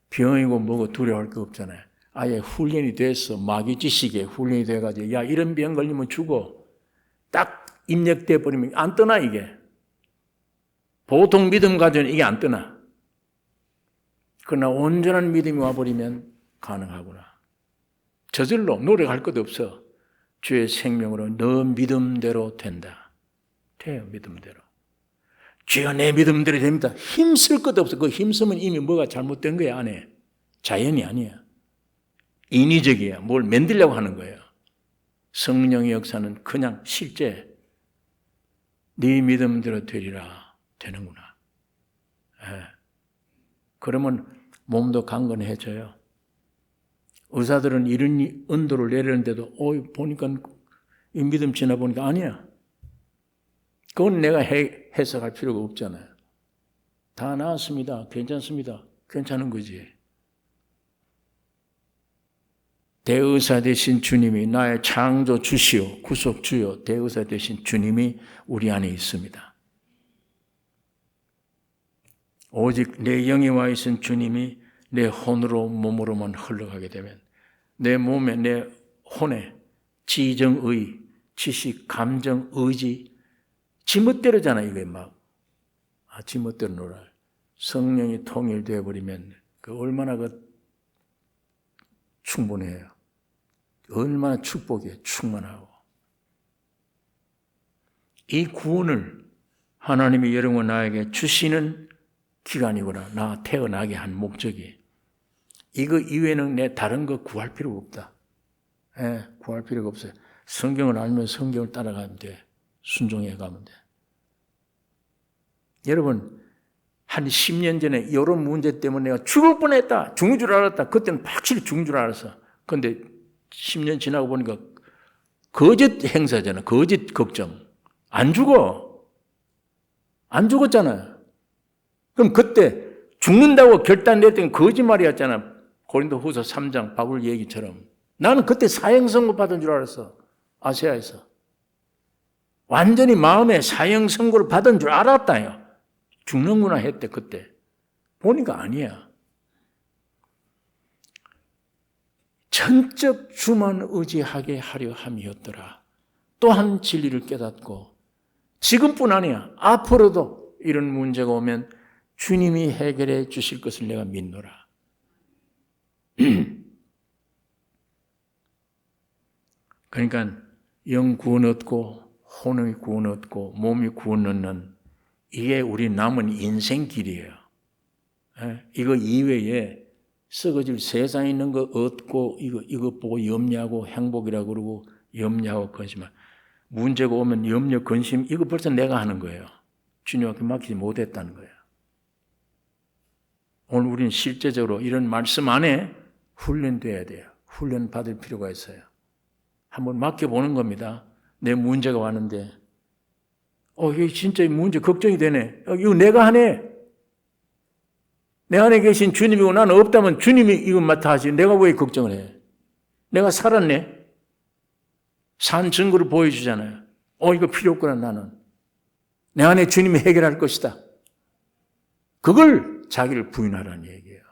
병이고 뭐고 두려워할 거 없잖아요. 아예 훈련이 돼서 마귀 지식에 훈련이 돼가지고 야 이런 병 걸리면 죽어. 딱 입력돼 버리면 안 떠나 이게. 보통 믿음 가지고는 이게 안 떠나. 그러나 온전한 믿음이 와버리면 가능하구나. 저절로 노력할 것도 없어. 주의 생명으로 너 믿음대로 된다. 돼요, 믿음대로. 주여 내 믿음대로 됩니다. 힘쓸 것도 없어. 그 힘쓰면 이미 뭐가 잘못된 거야, 안에. 자연이 아니야. 인위적이야. 뭘 만들려고 하는 거예요. 성령의 역사는 그냥 실제 네 믿음대로 되리라 되는구나. 예. 그러면 몸도 강건해져요. 의사들은 이런 은도를 내리는데도 보니까 이 믿음 지나보니까 아니야. 그건 내가 해석할 필요가 없잖아요. 다 나았습니다. 괜찮습니다. 괜찮은 거지. 대의사 되신 주님이 나의 창조 주시오, 구속 주요, 대의사 되신 주님이 우리 안에 있습니다. 오직 내 영에 와 있은 주님이 내 혼으로 몸으로만 흘러가게 되면 내 몸에 내 혼에 지정의, 지식, 감정, 의지 지멋대로잖아 이게 막 지멋대로 놀아. 성령이 통일되어 버리면 그 얼마나 충분해요. 얼마나 축복이에요. 충만하고. 이 구원을 하나님이 여러분 나에게 주시는 기간이구나. 나 태어나게 한 목적이. 이거 이외에는 내 다른 거 구할 필요가 없다. 예, 구할 필요가 없어요. 성경을 알면 성경을 따라가면 돼. 순종해 가면 돼. 여러분, 한 10년 전에 이런 문제 때문에 내가 죽을 뻔했다. 죽는 줄 알았다. 그때는 확실히 죽는 줄 알았어. 그런데 10년 지나고 보니까 거짓 행사잖아. 거짓 걱정. 안 죽어. 안 죽었잖아. 그럼 그때 죽는다고 결단냈던 거짓말이었잖아. 고린도후서 3장 바울 얘기처럼. 나는 그때 사형선고 받은 줄 알았어. 아시아에서. 완전히 마음에 사형선고를 받은 줄 알았다요. 죽는구나 했대 그때. 보니까 아니야. 전적 주만 의지하게 하려 함이었더라. 또한 진리를 깨닫고 지금뿐 아니야. 앞으로도 이런 문제가 오면 주님이 해결해 주실 것을 내가 믿노라. 그러니까 영 구원 얻고 혼의 구원 얻고 몸이 구원 얻는 이게 우리 남은 인생 길이에요. 이거 이외에 썩어질 세상에 있는 거 얻고 이거 보고 염려하고 행복이라고 그러고 염려하고 거지만 문제가 오면 염려, 근심 이거 벌써 내가 하는 거예요. 주님 앞에 맡기지 못했다는 거예요. 오늘 우리는 실제적으로 이런 말씀 안에 훈련돼야 돼요. 훈련 받을 필요가 있어요. 한번 맡겨보는 겁니다. 내 문제가 왔는데 이게 진짜 문제 걱정이 되네. 이거 내가 하네. 내 안에 계신 주님이고 나는 없다면 주님이 이거 맡아 하지. 내가 왜 걱정을 해? 내가 살았네. 산 증거를 보여주잖아요. 이거 필요 없구나 나는. 내 안에 주님이 해결할 것이다. 그걸 자기를 부인하라는 얘기예요.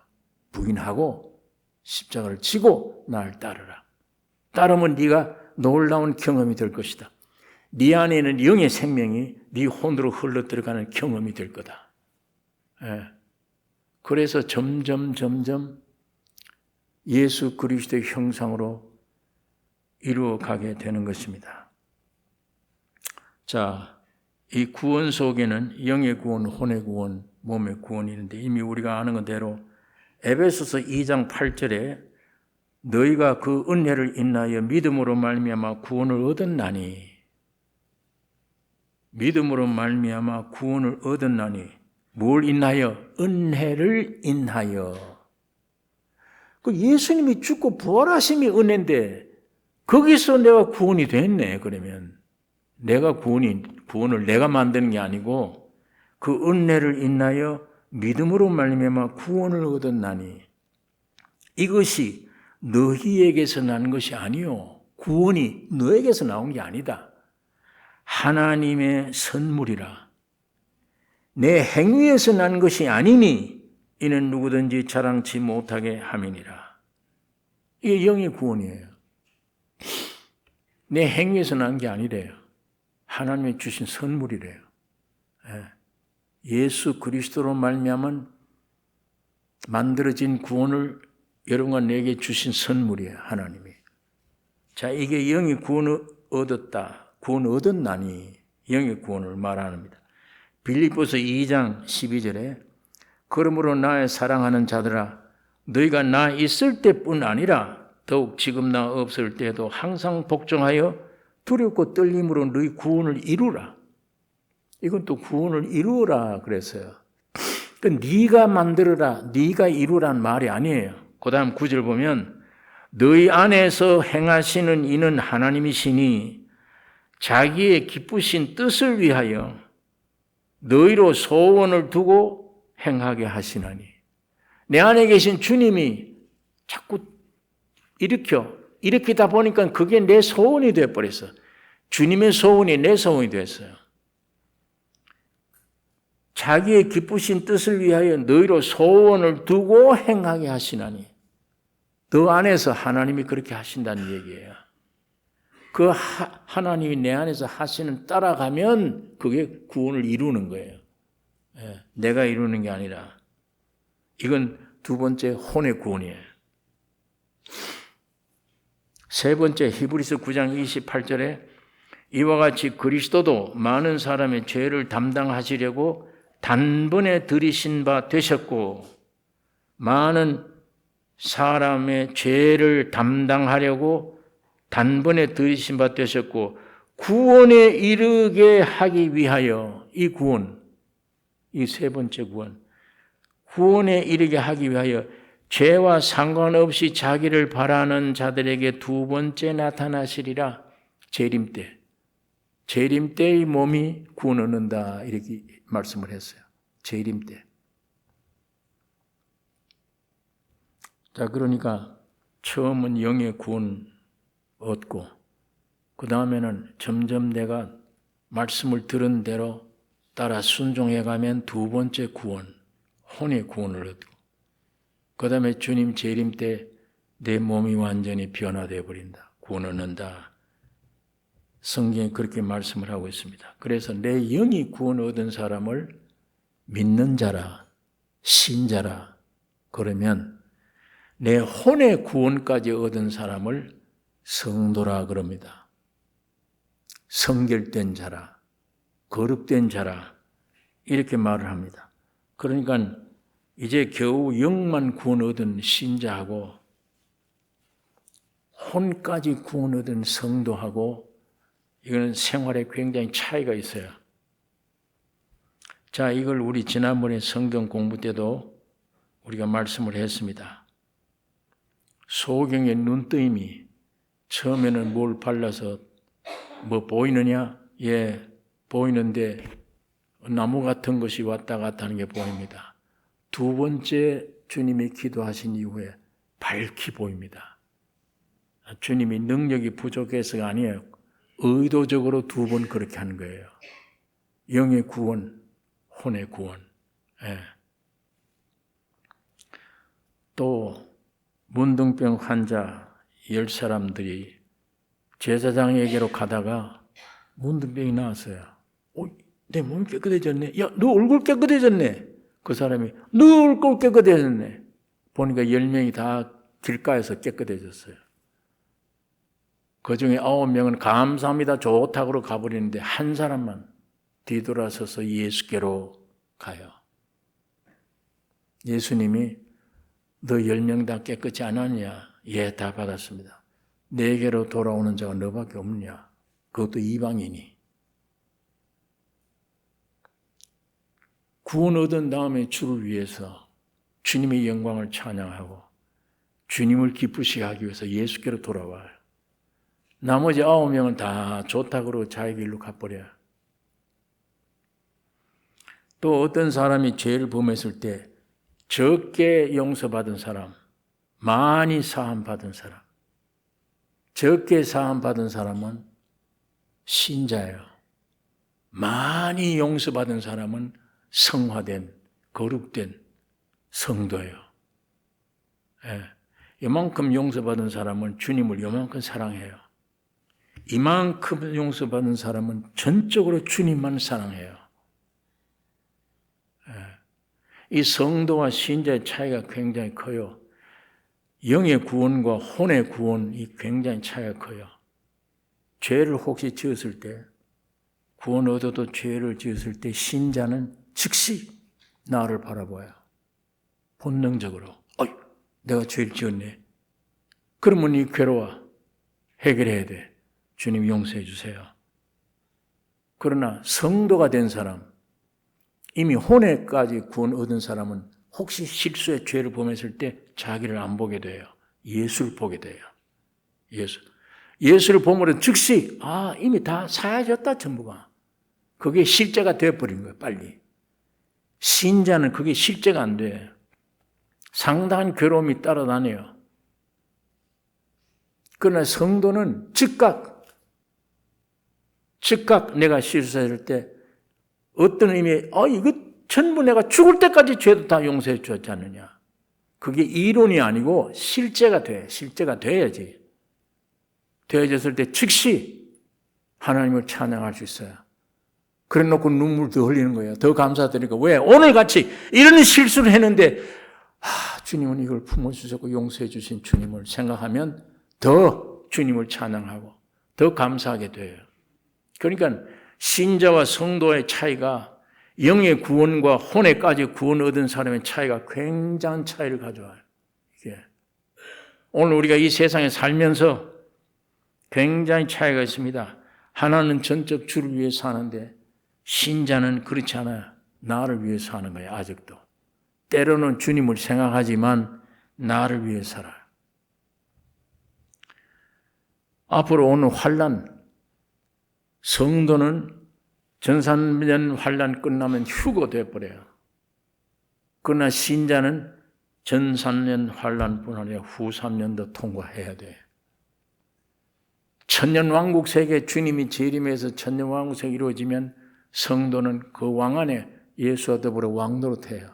부인하고 십자가를 지고 나를 따르라. 따르면 네가 놀라운 경험이 될 것이다. 네 안에는 영의 생명이 네 혼으로 흘러들어가는 경험이 될 거다. 그래서 점점 예수 그리스도의 형상으로 이루어가게 되는 것입니다. 자, 이 구원 속에는 영의 구원, 혼의 구원, 몸의 구원이 있는데 이미 우리가 아는 것대로 에베소서 2장 8절에 너희가 그 은혜를 인하여 믿음으로 말미암아 구원을 얻었나니 믿음으로 말미암아 구원을 얻었나니 뭘 인하여? 은혜를 인하여. 그 예수님이 죽고 부활하심이 은혜인데 거기서 내가 구원이 됐네. 그러면 내가 구원을 내가 만드는 게 아니고 그 은혜를 인하여 믿음으로 말미암아 구원을 얻었나니 이것이 너희에게서 난 것이 아니요 구원이 너에게서 나온 게 아니다. 하나님의 선물이라. 내 행위에서 난 것이 아니니 이는 누구든지 자랑치 못하게 함이니라. 이게 영의 구원이에요. 내 행위에서 난 게 아니래요. 하나님이 주신 선물이래요. 예수 그리스도로 말미암은 만들어진 구원을 여러분과 내게 주신 선물이에요. 하나님이. 자, 이게 영의 구원을 얻었다. 구원 얻었나니 영의 구원을 말합니다. 빌립보서 2장 12절에 그러므로 나의 사랑하는 자들아 너희가 나 있을 때뿐 아니라 더욱 지금 나 없을 때도 항상 복종하여 두렵고 떨림으로 너희 구원을 이루라. 이건 또 구원을 이루어라 그랬어요. 그 네가 만들어라, 네가 이루라는 말이 아니에요. 그 다음 9절 보면 너희 안에서 행하시는 이는 하나님이시니 자기의 기쁘신 뜻을 위하여 너희로 소원을 두고 행하게 하시나니. 내 안에 계신 주님이 자꾸 일으키다 보니까 그게 내 소원이 되어버렸어. 주님의 소원이 내 소원이 됐어요. 자기의 기쁘신 뜻을 위하여 너희로 소원을 두고 행하게 하시나니. 너 안에서 하나님이 그렇게 하신다는 얘기예요. 그 하나님이 내 안에서 하시는 따라가면 그게 구원을 이루는 거예요. 내가 이루는 게 아니라. 이건 두 번째 혼의 구원이에요. 세 번째 히브리서 9장 28절에 이와 같이 그리스도도 많은 사람의 죄를 담당하시려고 단번에 들이신 바 되셨고 많은 사람의 죄를 담당하려고 단번에 들이신 바 되셨고 구원에 이르게 하기 위하여 이 구원, 이 세 번째 구원, 구원에 이르게 하기 위하여 죄와 상관없이 자기를 바라는 자들에게 두 번째 나타나시리라. 재림 때. 재림 때의 몸이 구원 얻는다 이렇게 말씀을 했어요. 재림 때. 자, 그러니까 처음은 영의 구원 얻고 그 다음에는 점점 내가 말씀을 들은 대로 따라 순종해 가면 두 번째 구원, 혼의 구원을 얻고 그 다음에 주님 재림 때 내 몸이 완전히 변화되어 버린다. 구원 얻는다. 성경에 그렇게 말씀을 하고 있습니다. 그래서 내 영이 구원 얻은 사람을 믿는 자라, 신자라 그러면 내 혼의 구원까지 얻은 사람을 성도라 그럽니다. 성결된 자라, 거룩된 자라 이렇게 말을 합니다. 그러니까 이제 겨우 영만 구원 얻은 신자하고 혼까지 구원 얻은 성도하고 이거는 생활에 굉장히 차이가 있어요. 자, 이걸 우리 지난번에 성경 공부 때도 우리가 말씀을 했습니다. 소경의 눈뜨임이 처음에는 뭘 발라서 뭐 보이느냐? 예, 보이는데 나무 같은 것이 왔다 갔다 하는 게 보입니다. 두 번째 주님이 기도하신 이후에 밝히 보입니다. 주님이 능력이 부족해서가 아니에요. 의도적으로 두 번 그렇게 하는 거예요. 영의 구원, 혼의 구원. 예. 또 문둥병 환자 10사람들이 제사장에게로 가다가 문둥병이 나왔어요. 내 몸이 깨끗해졌네. 야, 너 얼굴 깨끗해졌네. 그 사람이 너 얼굴 깨끗해졌네. 보니까 10명이 다 길가에서 깨끗해졌어요. 그 중에 9명은 감사합니다 좋다고 가버리는데 한 사람만 뒤돌아서서 예수께로 가요. 예수님이 너 10명 다 깨끗이 안 하느냐? 예, 다 받았습니다. 내게로 돌아오는 자가 너밖에 없느냐? 그것도 이방인이. 구원 얻은 다음에 주를 위해서 주님의 영광을 찬양하고 주님을 기쁘시게 하기 위해서 예수께로 돌아와요. 나머지 9명은 다 좋다고 자기 길로 가버려요. 또 어떤 사람이 죄를 범했을 때 적게 용서받은 사람, 많이 사함받은 사람, 적게 사함받은 사람은 신자예요. 많이 용서받은 사람은 성화된, 거룩된 성도예요. 예. 이만큼 용서받은 사람은 주님을 이만큼 사랑해요. 이만큼 용서받은 사람은 전적으로 주님만 사랑해요. 이 성도와 신자의 차이가 굉장히 커요. 영의 구원과 혼의 구원이 굉장히 차이가 커요. 죄를 혹시 지었을 때, 구원 얻어도 죄를 지었을 때 신자는 즉시 나를 바라봐요. 본능적으로. 내가 죄를 지었네. 그러면 이 괴로워. 해결해야 돼. 주님 용서해 주세요. 그러나 성도가 된 사람, 이미 혼에까지 구원 얻은 사람은 혹시 실수의 죄를 범했을 때 자기를 안 보게 돼요. 예수를 보게 돼요. 예수를 보면 즉시 이미 다 사해졌다 전부가. 그게 실제가 되어버린 거예요. 빨리. 신자는 그게 실제가 안 돼. 상당한 괴로움이 따라다녀요. 그러나 성도는 즉각 내가 실수했을 때 어떤 의미에 이거 전부 내가 죽을 때까지 죄도 다 용서해 주었지 않느냐. 그게 이론이 아니고 실제가 돼. 실제가 돼야지. 되어졌을 때 즉시 하나님을 찬양할 수 있어요. 그래 놓고 눈물 더 흘리는 거예요. 더 감사드리고. 왜? 오늘같이 이런 실수를 했는데 주님은 이걸 품어주셨고 용서해 주신 주님을 생각하면 더 주님을 찬양하고 더 감사하게 돼요. 그러니까 신자와 성도의 차이가 영의 구원과 혼에까지 구원 얻은 사람의 차이가 굉장한 차이를 가져와요. 이게. 오늘 우리가 이 세상에 살면서 굉장히 차이가 있습니다. 하나는 전적 주를 위해 사는데 신자는 그렇지 않아요. 나를 위해 사는 거예요. 아직도. 때로는 주님을 생각하지만 나를 위해 살아요. 앞으로 오는 환난, 성도는 전산년 환난 끝나면 휴거 돼버려요. 그러나 신자는 전산년 환난뿐 아니라 후 3년도 통과해야 돼. 천년왕국 세계 주님이 재림해서 천년왕국 세계 이루어지면 성도는 그 왕 안에 예수와 더불어 왕노릇해요.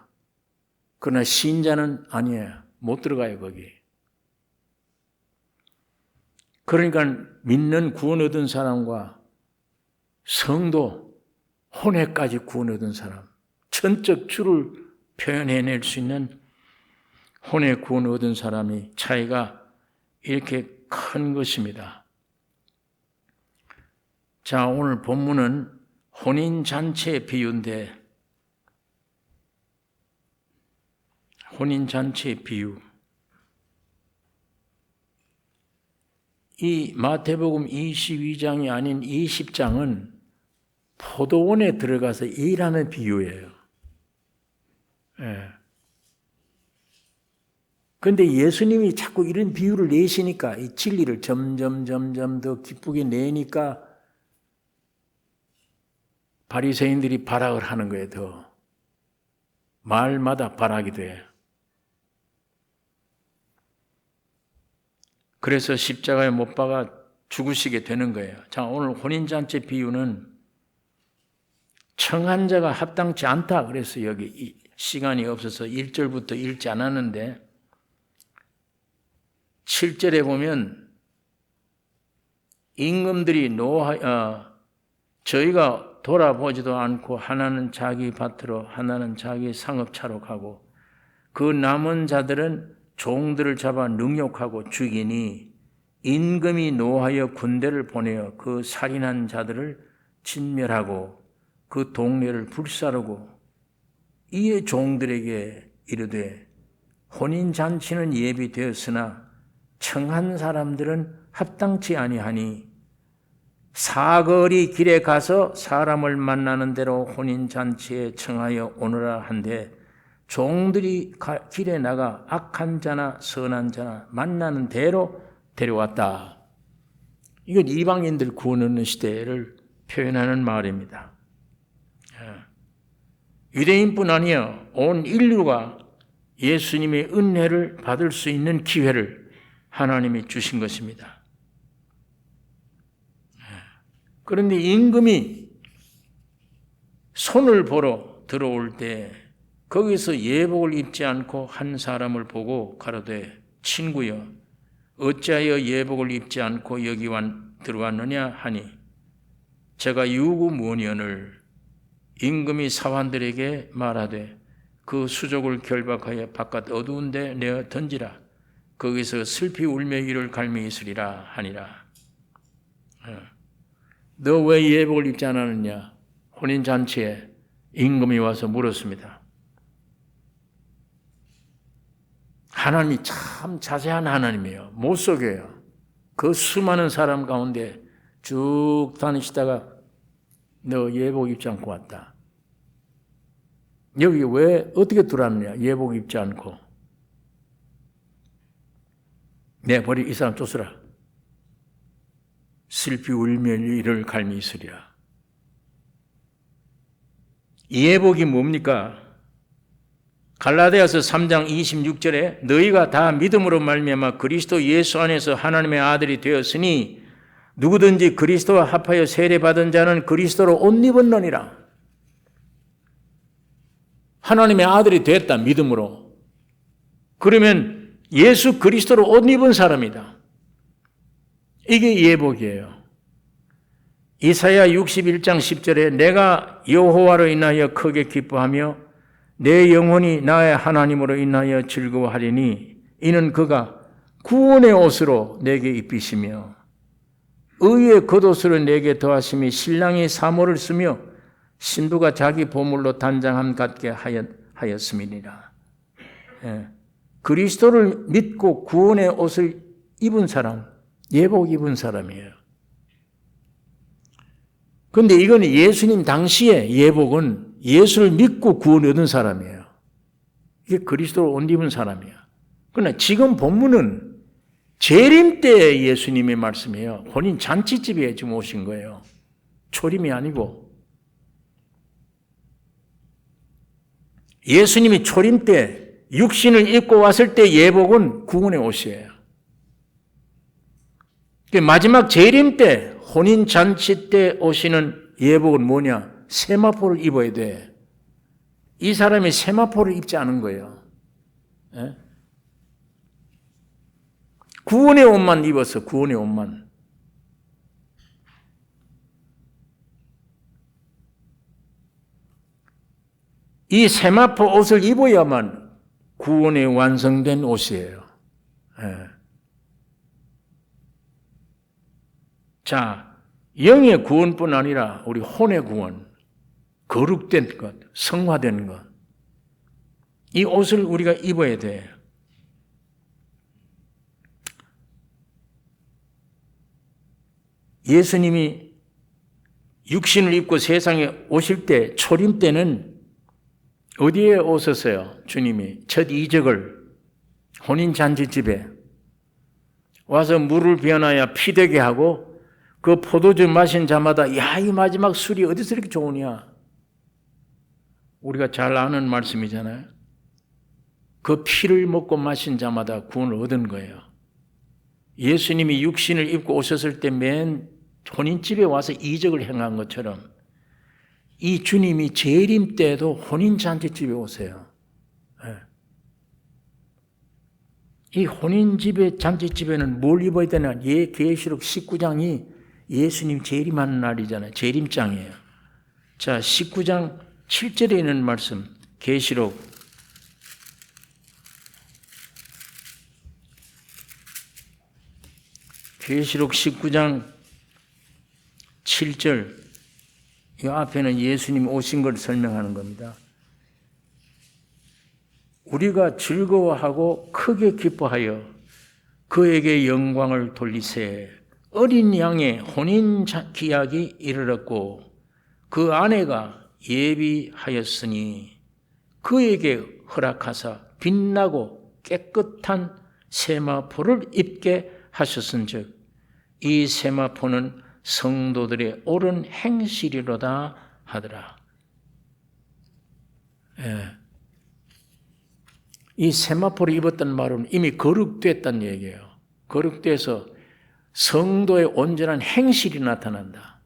그러나 신자는 아니에요. 못 들어가요 거기. 그러니까 믿는 구원 얻은 사람과 성도, 혼에까지 구원 얻은 사람, 전적 주를 표현해낼 수 있는 혼의 구원 얻은 사람이 차이가 이렇게 큰 것입니다. 자, 오늘 본문은 혼인잔치의 비유인데 혼인잔치의 비유. 이 마태복음 22장이 아닌 20장은 포도원에 들어가서 일하는 비유예요. 그런데 예수님이 자꾸 이런 비유를 내시니까 이 진리를 점점 더 기쁘게 내니까 바리새인들이 발악을 하는 거예요. 더 말마다 발악이 돼. 그래서 십자가에 못 박아 죽으시게 되는 거예요. 자, 오늘 혼인잔치 비유는 청한 자가 합당치 않다. 그래서 여기 시간이 없어서 1절부터 읽지 않았는데 7절에 보면 임금들이 저희가 돌아보지도 않고 하나는 자기 밭으로 하나는 자기 상업차로 가고 그 남은 자들은 종들을 잡아 능욕하고 죽이니 임금이 노하여 군대를 보내어 그 살인한 자들을 진멸하고 그 동네를 불사르고 이에 종들에게 이르되 혼인잔치는 예비되었으나 청한 사람들은 합당치 아니하니 사거리 길에 가서 사람을 만나는 대로 혼인잔치에 청하여 오너라 한데 종들이 길에 나가 악한 자나 선한 자나 만나는 대로 데려왔다. 이건 이방인들 구원 얻는 시대를 표현하는 말입니다. 유대인뿐 아니라 온 인류가 예수님의 은혜를 받을 수 있는 기회를 하나님이 주신 것입니다. 그런데 임금이 손을 보러 들어올 때 거기서 예복을 입지 않고 한 사람을 보고 가로되 친구여 어찌하여 예복을 입지 않고 여기 들어왔느냐 하니 제가 유구무원을 임금이 사환들에게 말하되 그 수족을 결박하여 바깥 어두운 데 내어 던지라 거기서 슬피 울며 이를 갈미 있으리라 하니라. 너 왜 예복을 입지 않았느냐? 혼인잔치에 임금이 와서 물었습니다. 하나님이 참 자세한 하나님이에요. 못 속여요. 그 수많은 사람 가운데 쭉 다니시다가 너 예복 입지 않고 왔다. 여기 왜 어떻게 들어왔느냐? 예복 입지 않고. 내버리 이 사람 쫓으라. 슬피 울며 이를 갈미 있으리라. 예복이 뭡니까? 갈라디아서 3장 26절에 너희가 다 믿음으로 말미암아 그리스도 예수 안에서 하나님의 아들이 되었으니 누구든지 그리스도와 합하여 세례받은 자는 그리스도로 옷 입었느니라. 하나님의 아들이 됐다 믿음으로. 그러면 예수 그리스도로 옷 입은 사람이다. 이게 예복이에요. 이사야 61장 10절에 내가 여호와로 인하여 크게 기뻐하며 내 영혼이 나의 하나님으로 인하여 즐거워하리니 이는 그가 구원의 옷으로 내게 입히시며 의의 겉옷으로 내게 더하심이 신랑이 사모를 쓰며 신부가 자기 보물로 단장함 같게 하였음이니라. 그리스도를 믿고 구원의 옷을 입은 사람, 예복 입은 사람이에요. 그런데 이건 예수님 당시에 예복은 예수를 믿고 구원 얻은 사람이에요. 이게 그리스도를 옷 입은 사람이에요. 그러나 지금 본문은 재림 때 예수님의 말씀이에요. 혼인 잔치집에 지금 오신 거예요. 초림이 아니고. 예수님이 초림 때 육신을 입고 왔을 때 예복은 구원의 옷이에요. 마지막 재림 때 혼인 잔치 때 오시는 예복은 뭐냐? 세마포를 입어야 돼. 이 사람이 세마포를 입지 않은 거예요. 구원의 옷만 입었어. 구원의 옷만. 이 세마포 옷을 입어야만 구원이 완성된 옷이에요. 자, 영의 구원뿐 아니라 우리 혼의 구원, 거룩된 것, 성화된 것. 이 옷을 우리가 입어야 돼. 예수님이 육신을 입고 세상에 오실 때, 초림 때는 어디에 오셨어요? 주님이 첫 이적을 혼인잔치집에 와서 물을 변하여 피되게 하고 그 포도주 마신 자마다 야, 이 마지막 술이 어디서 이렇게 좋으냐? 우리가 잘 아는 말씀이잖아요. 그 피를 먹고 마신 자마다 구원을 얻은 거예요. 예수님이 육신을 입고 오셨을 때 맨 혼인집에 와서 이적을 행한 것처럼 이 주님이 재림 때도 혼인잔치집에 오세요. 이 혼인집에 잔치집에는 뭘 입어야 되나? 계시록 19장이 예수님 재림하는 날이잖아요. 재림장이에요. 자, 19장 7절에 있는 말씀, 계시록 19장 7절, 이 앞에는 예수님 오신 걸 설명하는 겁니다. 우리가 즐거워하고 크게 기뻐하여 그에게 영광을 돌리세. 어린 양의 혼인 기약이 이르렀고 그 아내가 예비하였으니 그에게 허락하사 빛나고 깨끗한 세마포를 입게 하셨은즉 이 세마포는 성도들의 옳은 행실이로다 하더라. 이 세마포를 입었던 말은 이미 거룩됐다는 얘기예요. 거룩돼서 성도의 온전한 행실이 나타난다.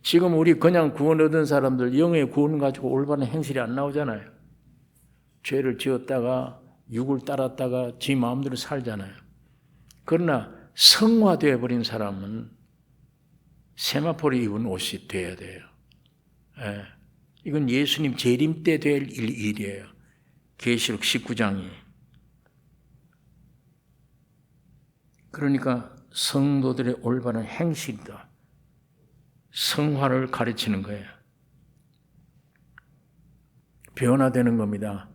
지금 우리 그냥 구원 얻은 사람들 영의 구원 가지고 올바른 행실이 안 나오잖아요. 죄를 지었다가 육을 따랐다가 지 마음대로 살잖아요. 그러나 성화되어 버린 사람은 세마포를 입은 옷이 돼야 돼요. 이건 예수님 재림 때 될 일이에요. 계시록 19장이. 그러니까 성도들의 올바른 행실이다. 성화를 가르치는 거예요. 변화되는 겁니다.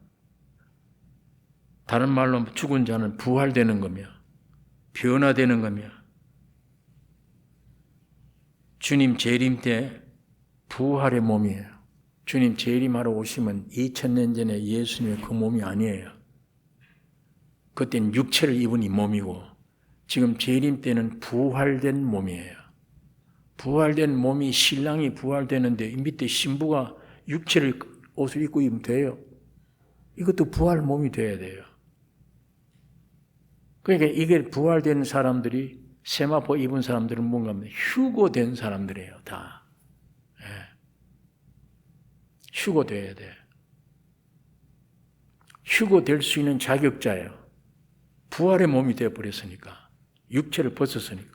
다른 말로 죽은 자는 부활되는 거며 변화되는 거며 주님 재림 때 부활의 몸이에요. 주님 재림하러 오시면 2000년 전에 예수님의 그 몸이 아니에요. 그때는 육체를 입은 이 몸이고 지금 재림 때는 부활된 몸이에요. 부활된 몸이 신랑이 부활되는데 밑에 신부가 육체를 옷을 입고 입으면 돼요. 이것도 부활 몸이 돼야 돼요. 그러니까 이게 부활된 사람들이 세마포 입은 사람들은 뭔가 하면 휴고된 사람들이에요. 다. 휴고돼야 돼. 휴고될 수 있는 자격자예요. 부활의 몸이 되어버렸으니까. 육체를 벗었으니까.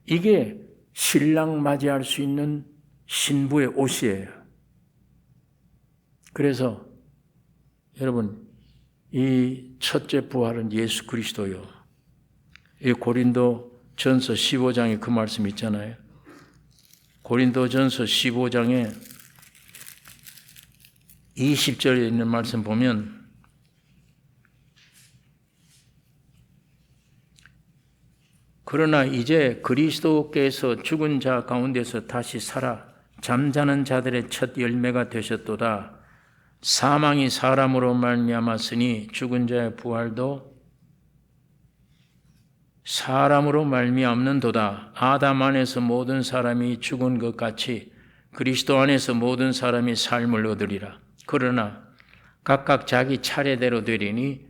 이게 신랑 맞이할 수 있는 신부의 옷이에요. 그래서 여러분 이 첫째 부활은 예수 그리스도요. 이 고린도 전서 15장에 그 말씀 있잖아요. 고린도 전서 15장에 20절에 있는 말씀 보면 그러나 이제 그리스도께서 죽은 자 가운데서 다시 살아 잠자는 자들의 첫 열매가 되셨도다. 사망이 사람으로 말미암았으니 죽은 자의 부활도 사람으로 말미암는도다. 아담 안에서 모든 사람이 죽은 것 같이 그리스도 안에서 모든 사람이 삶을 얻으리라. 그러나 각각 자기 차례대로 되리니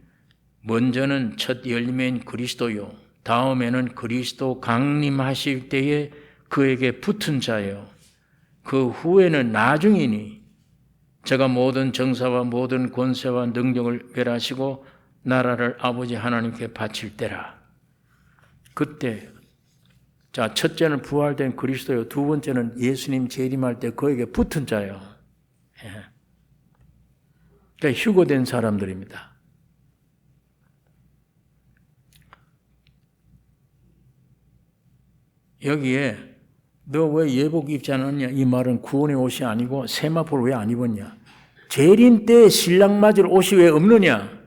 먼저는 첫 열매인 그리스도요. 다음에는 그리스도 강림하실 때에 그에게 붙은 자요. 그 후에는 나중이니 제가 모든 정사와 모든 권세와 능력을 멸하시고 나라를 아버지 하나님께 바칠 때라. 그때 자 첫째는 부활된 그리스도요. 두 번째는 예수님 재림할 때 그에게 붙은 자요. 그러니까 휴고된 사람들입니다. 여기에 너 왜 예복 입지 않았냐? 이 말은 구원의 옷이 아니고 세마포를 왜 안 입었냐? 재림 때 신랑 맞을 옷이 왜 없느냐?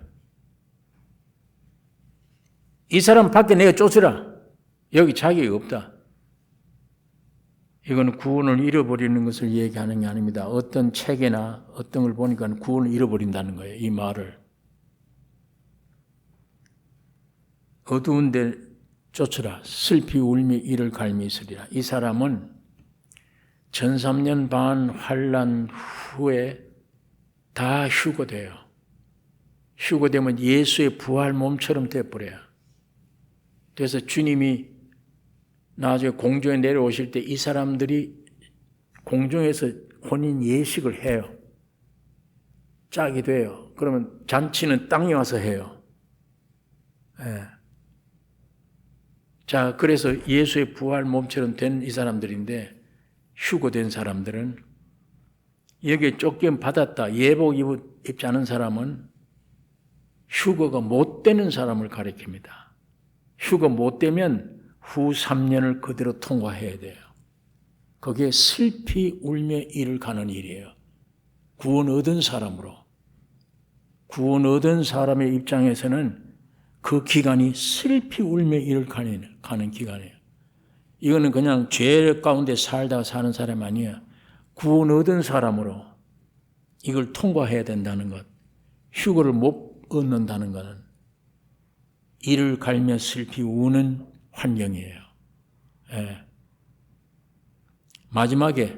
이 사람 밖에 내가 쫓으라. 여기 자격이 없다. 이건 구원을 잃어버리는 것을 얘기하는 게 아닙니다. 어떤 책이나 어떤 걸 보니까 구원을 잃어버린다는 거예요. 이 말을. 어두운 데 쫓으라. 슬피 울미 이를 갈미 있으리라. 이 사람은 1300년 반 환란 후에 다 휴거돼요. 휴거되면 예수의 부활 몸처럼 돼버려요. 그래서 주님이 나중에 공중에 내려오실 때 이 사람들이 공중에서 혼인 예식을 해요. 짝이 돼요. 그러면 잔치는 땅에 와서 해요. 예. 자, 그래서 예수의 부활 몸처럼 된 이 사람들인데 휴거된 사람들은 여기에 쫓김 받았다. 예복 입지 않은 사람은 휴거가 못 되는 사람을 가리킵니다. 휴거 못 되면 후 3년을 그대로 통과해야 돼요. 그게 슬피 울며 이를 가는 일이에요. 구원 얻은 사람으로. 구원 얻은 사람의 입장에서는 그 기간이 슬피 울며 이를 가는 기간이에요. 이거는 그냥 죄 가운데 살다가 사는 사람이 아니에요. 구원 얻은 사람으로 이걸 통과해야 된다는 것. 휴거를 못 얻는다는 것은 이를 갈며 슬피 우는 환경이에요. 예. 마지막에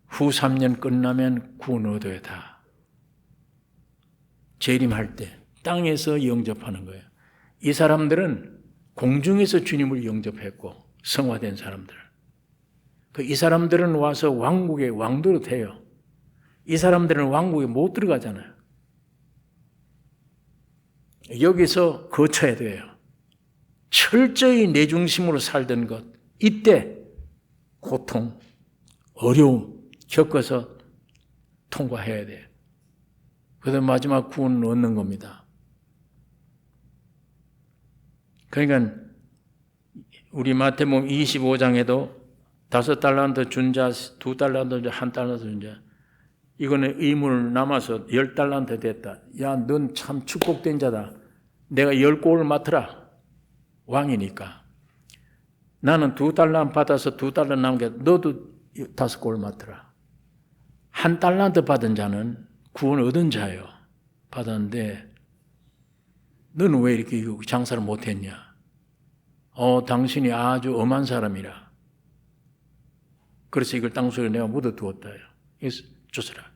후 3년 끝나면 구원 얻어야 다. 재림할 때 땅에서 영접하는 거예요. 이 사람들은 공중에서 주님을 영접했고 성화된 사람들. 이 사람들은 와서 왕국의 왕도로 돼요. 이 사람들은 왕국에 못 들어가잖아요. 여기서 거쳐야 돼요. 철저히 내 중심으로 살던 것, 이때 고통, 어려움 겪어서 통과해야 돼요. 그래서 마지막 구원을 얻는 겁니다. 그러니까 우리 마태복음 25장에도 5달란트 준 자, 2달란트, 1달란트 준 자, 이거는 의무를 남아서 10달란트 됐다. 야, 넌 참 축복된 자다. 내가 10골을 맡으라. 왕이니까. 나는 2달란트 받아서 2달란트 남겨. 너도 5골 맡으라. 1달란트 받은 자는 구원 얻은 자예요. 받았는데 너는 왜 이렇게 장사를 못했냐? 당신이 아주 엄한 사람이라. 그래서 이걸 땅속에 내가 묻어두었다. 그래서 쫓으라.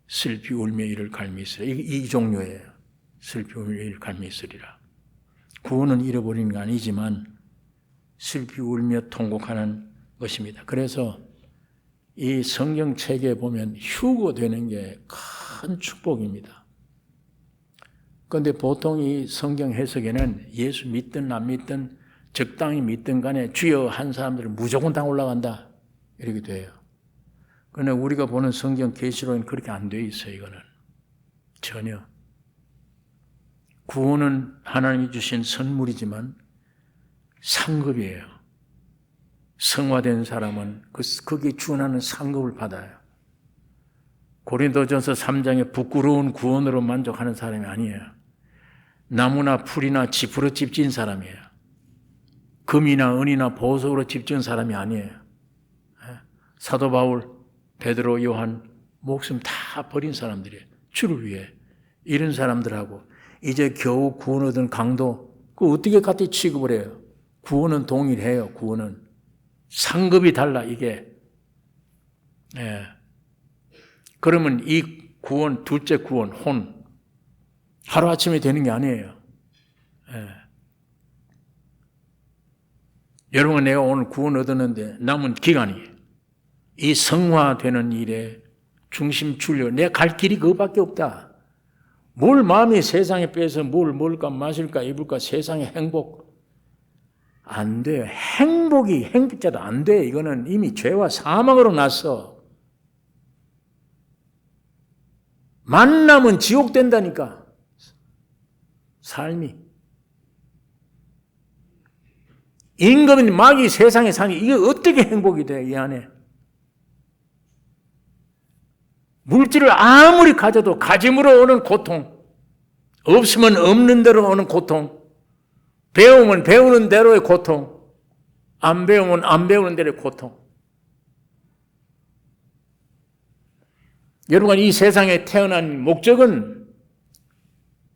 슬피 울며 이를 갈미 있으리라. 이 종류예요. 슬피 울며 이를 갈미 있으리라. 구원은 잃어버리는 게 아니지만 슬피 울며 통곡하는 것입니다. 그래서 이 성경책에 보면 휴거되는 게 큰 축복입니다. 그런데 보통 이 성경 해석에는 예수 믿든 안 믿든 적당히 믿든 간에 주여 한 사람들은 무조건 다 올라간다. 이렇게 돼요. 그러나 우리가 보는 성경 계시록에는 그렇게 안 돼 있어요. 이거는 전혀. 구원은 하나님이 주신 선물이지만 상급이에요. 성화된 사람은 거기에 준하는 상급을 받아요. 고린도전서 3장에 부끄러운 구원으로 만족하는 사람이 아니에요. 나무나 풀이나 지푸로 집진 사람이에요. 금이나 은이나 보석으로 집진 사람이 아니에요. 사도 바울, 베드로, 요한 목숨 다 버린 사람들이에요. 주를 위해. 이런 사람들하고 이제 겨우 구원 얻은 강도, 그 어떻게 같이 취급을 해요? 구원은 동일해요. 구원은. 상급이 달라 이게. 예. 그러면 이 구원, 둘째 구원, 혼, 하루아침에 되는 게 아니에요. 예. 여러분, 내가 오늘 구원 얻었는데 남은 기간이 이 성화되는 일에 중심 줄여. 내가 갈 길이 그거밖에 없다. 뭘 마음이 세상에 빼서 뭘 먹을까 마실까 입을까 세상의 행복 안 돼요. 행복이 행복자도 안 돼. 이거는 이미 죄와 사망으로 났어. 만나면 지옥 된다니까. 삶이. 임금인 마귀 세상에 사니 이게 어떻게 행복이 돼, 이 안에. 물질을 아무리 가져도 가짐으로 오는 고통, 없으면 없는 대로 오는 고통, 배우면 배우는 대로의 고통, 안 배우면 안 배우는 대로의 고통. 여러분, 이 세상에 태어난 목적은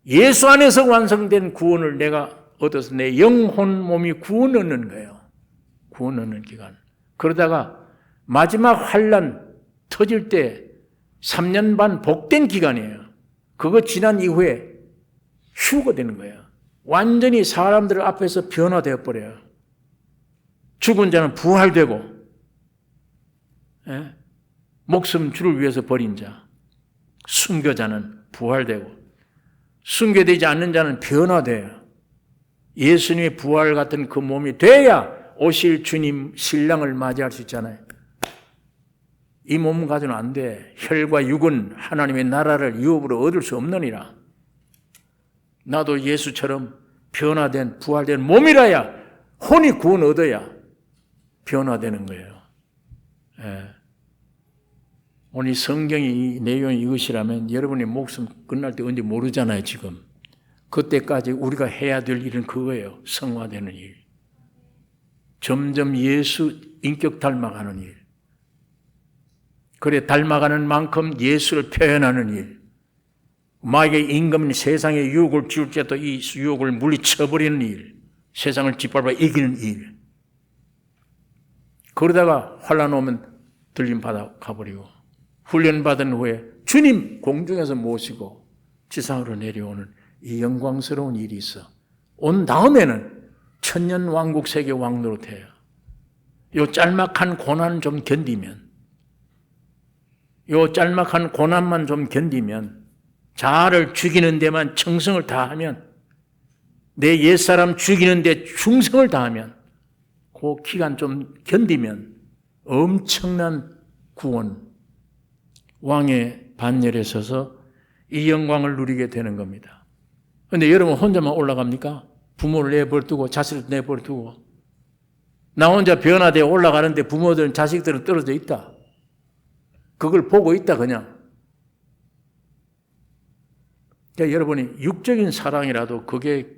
예수 안에서 완성된 구원을 내가 얻어서 내 영혼 몸이 구원 얻는 거예요. 구원 얻는 기간. 그러다가 마지막 환난 터질 때 3년 반 복된 기간이에요. 그거 지난 이후에 휴가 되는 거예요. 완전히 사람들 앞에서 변화되어 버려요. 죽은 자는 부활되고, 예? 목숨 주를 위해서 버린 자, 순교자는 부활되고, 순교되지 않는 자는 변화돼요. 예수님의 부활 같은 그 몸이 돼야 오실 주님 신랑을 맞이할 수 있잖아요. 이 몸 가지고는 안 돼. 혈과 육은 하나님의 나라를 유업으로 얻을 수 없느니라. 나도 예수처럼 변화된 부활된 몸이라야 혼이 구원 얻어야 변화되는 거예요. 예. 오늘 성경이 이 내용이 이것이라면 여러분의 목숨 끝날 때 언제 모르잖아요. 지금 그때까지 우리가 해야 될 일은 그거예요. 성화되는 일, 점점 예수 인격 닮아가는 일, 그래 닮아가는 만큼 예수를 표현하는 일, 만약에 임금은 세상의 유혹을 지울 때도 이 유혹을 물리쳐버리는 일, 세상을 짓밟아 이기는 일. 그러다가 환난 오면 들림받아 가버리고, 훈련받은 후에 주님 공중에서 모시고 지상으로 내려오는 이 영광스러운 일이 있어. 온 다음에는 천년왕국 세계 왕노로 돼요. 요 짤막한 고난 좀 견디면, 요 짤막한 고난만 좀 견디면, 자아를 죽이는 데만 정성을 다하면, 내 옛사람 죽이는 데 충성을 다하면, 그 기간 좀 견디면 엄청난 구원, 왕의 반열에 서서 이 영광을 누리게 되는 겁니다. 그런데 여러분 혼자만 올라갑니까? 부모를 내버려두고 자식을 내버려두고 나 혼자 변화되어 올라가는데 부모들은 자식들은 떨어져 있다. 그걸 보고 있다 그냥. 그러니까 여러분이 육적인 사랑이라도 그게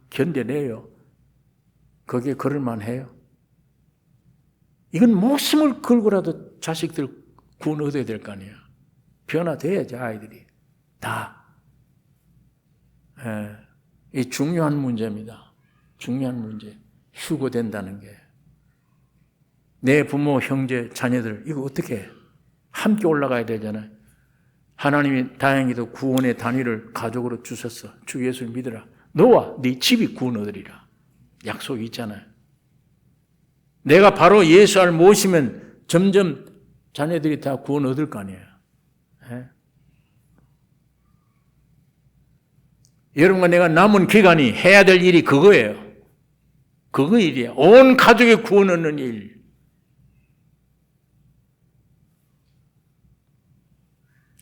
견뎌내요. 그게 그럴만해요. 이건 목숨을 걸고라도 자식들 구원 얻어야 될 거 아니에요. 변화돼야지 아이들이 다. 이 중요한 문제입니다. 중요한 문제. 휴고된다는 게. 내 부모, 형제, 자녀들 이거 어떻게 해? 함께 올라가야 되잖아요. 하나님이 다행히도 구원의 단위를 가족으로 주셨어. 주 예수를 믿으라. 너와 네 집이 구원 얻으리라. 약속이 있잖아요. 내가 바로 예수 알 모시면 점점 자녀들이 다 구원 얻을 거 아니에요. 예? 여러분과 내가 남은 기간이 해야 될 일이 그거예요. 그거 일이에요. 온 가족의 구원 얻는 일.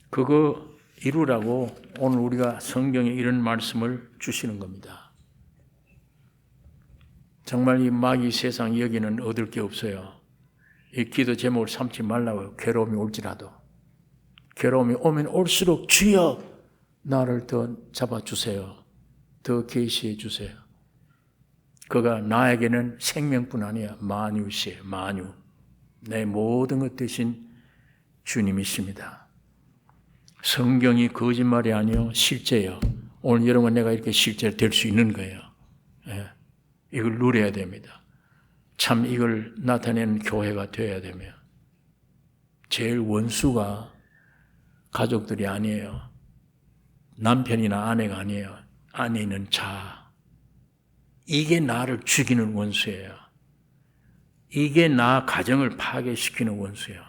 그거 이루라고 오늘 우리가 성경에 이런 말씀을 주시는 겁니다. 정말 이 마귀 세상 여기는 얻을 게 없어요. 이 기도 제목을 삼지 말라고요. 괴로움이 올지라도. 괴로움이 오면 올수록 주여 나를 더 잡아주세요. 더 계시해 주세요. 그가 나에게는 생명뿐 아니야. 만유시에 만유. 내 모든 것 대신 주님이십니다. 성경이 거짓말이 아니요 실제요. 오늘 여러분 내가 이렇게 실제 될 수 있는 거예요. 예. 이걸 누려야 됩니다. 참 이걸 나타내는 교회가 되어야 되며, 제일 원수가 가족들이 아니에요. 남편이나 아내가 아니에요. 안에 있는 자. 이게 나를 죽이는 원수예요. 이게 나 가정을 파괴시키는 원수예요.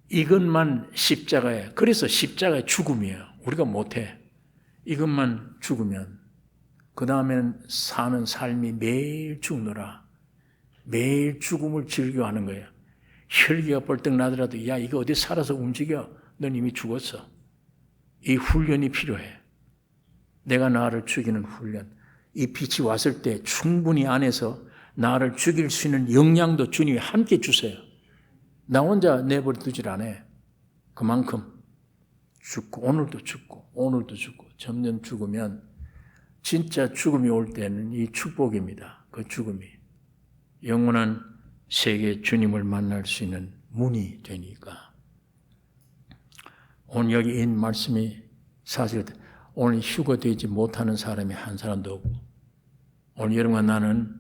이것만 십자가에, 그래서 십자가의 죽음이에요. 우리가 못해. 이것만 죽으면 그 다음에는 사는 삶이 매일 죽노라. 매일 죽음을 즐겨하는 거예요. 혈기가 벌떡 나더라도 야 이거 어디 살아서 움직여. 넌 이미 죽었어. 이 훈련이 필요해. 내가 나를 죽이는 훈련. 이 빛이 왔을 때 충분히 안에서 나를 죽일 수 있는 영향도 주님이 함께 주세요. 나 혼자 내버려 두질 않아. 그만큼 죽고 오늘도 죽고 오늘도 죽고 점점 죽으면 진짜 죽음이 올 때는 이 축복입니다. 그 죽음이 영원한 세계 주님을 만날 수 있는 문이 되니까 오늘 여기 있는 말씀이 사실 오늘 휴가 되지 못하는 사람이 한 사람도 없고 오늘 여러분과 나는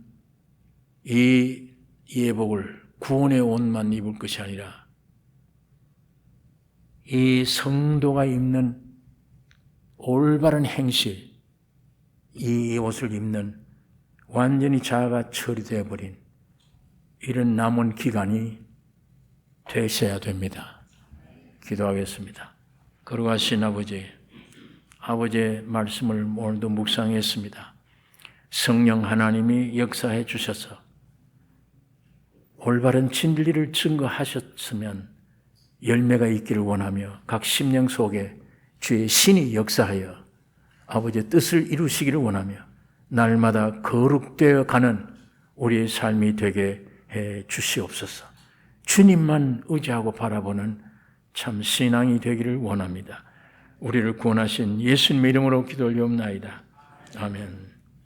이 예복을 구원의 옷만 입을 것이 아니라 이 성도가 입는 올바른 행실, 이 옷을 입는 완전히 자아가 처리되어 버린 이런 남은 기간이 되셔야 됩니다. 기도하겠습니다. 거룩하신 아버지, 아버지의 말씀을 오늘도 묵상했습니다. 성령 하나님이 역사해 주셔서 올바른 진리를 증거하셨으면 열매가 있기를 원하며 각 심령 속에 주의 신이 역사하여 아버지의 뜻을 이루시기를 원하며 날마다 거룩되어 가는 우리의 삶이 되게 해 주시옵소서. 주님만 의지하고 바라보는 참 신앙이 되기를 원합니다. 우리를 구원하신 예수님의 이름으로 기도 올리옵나이다. 아멘.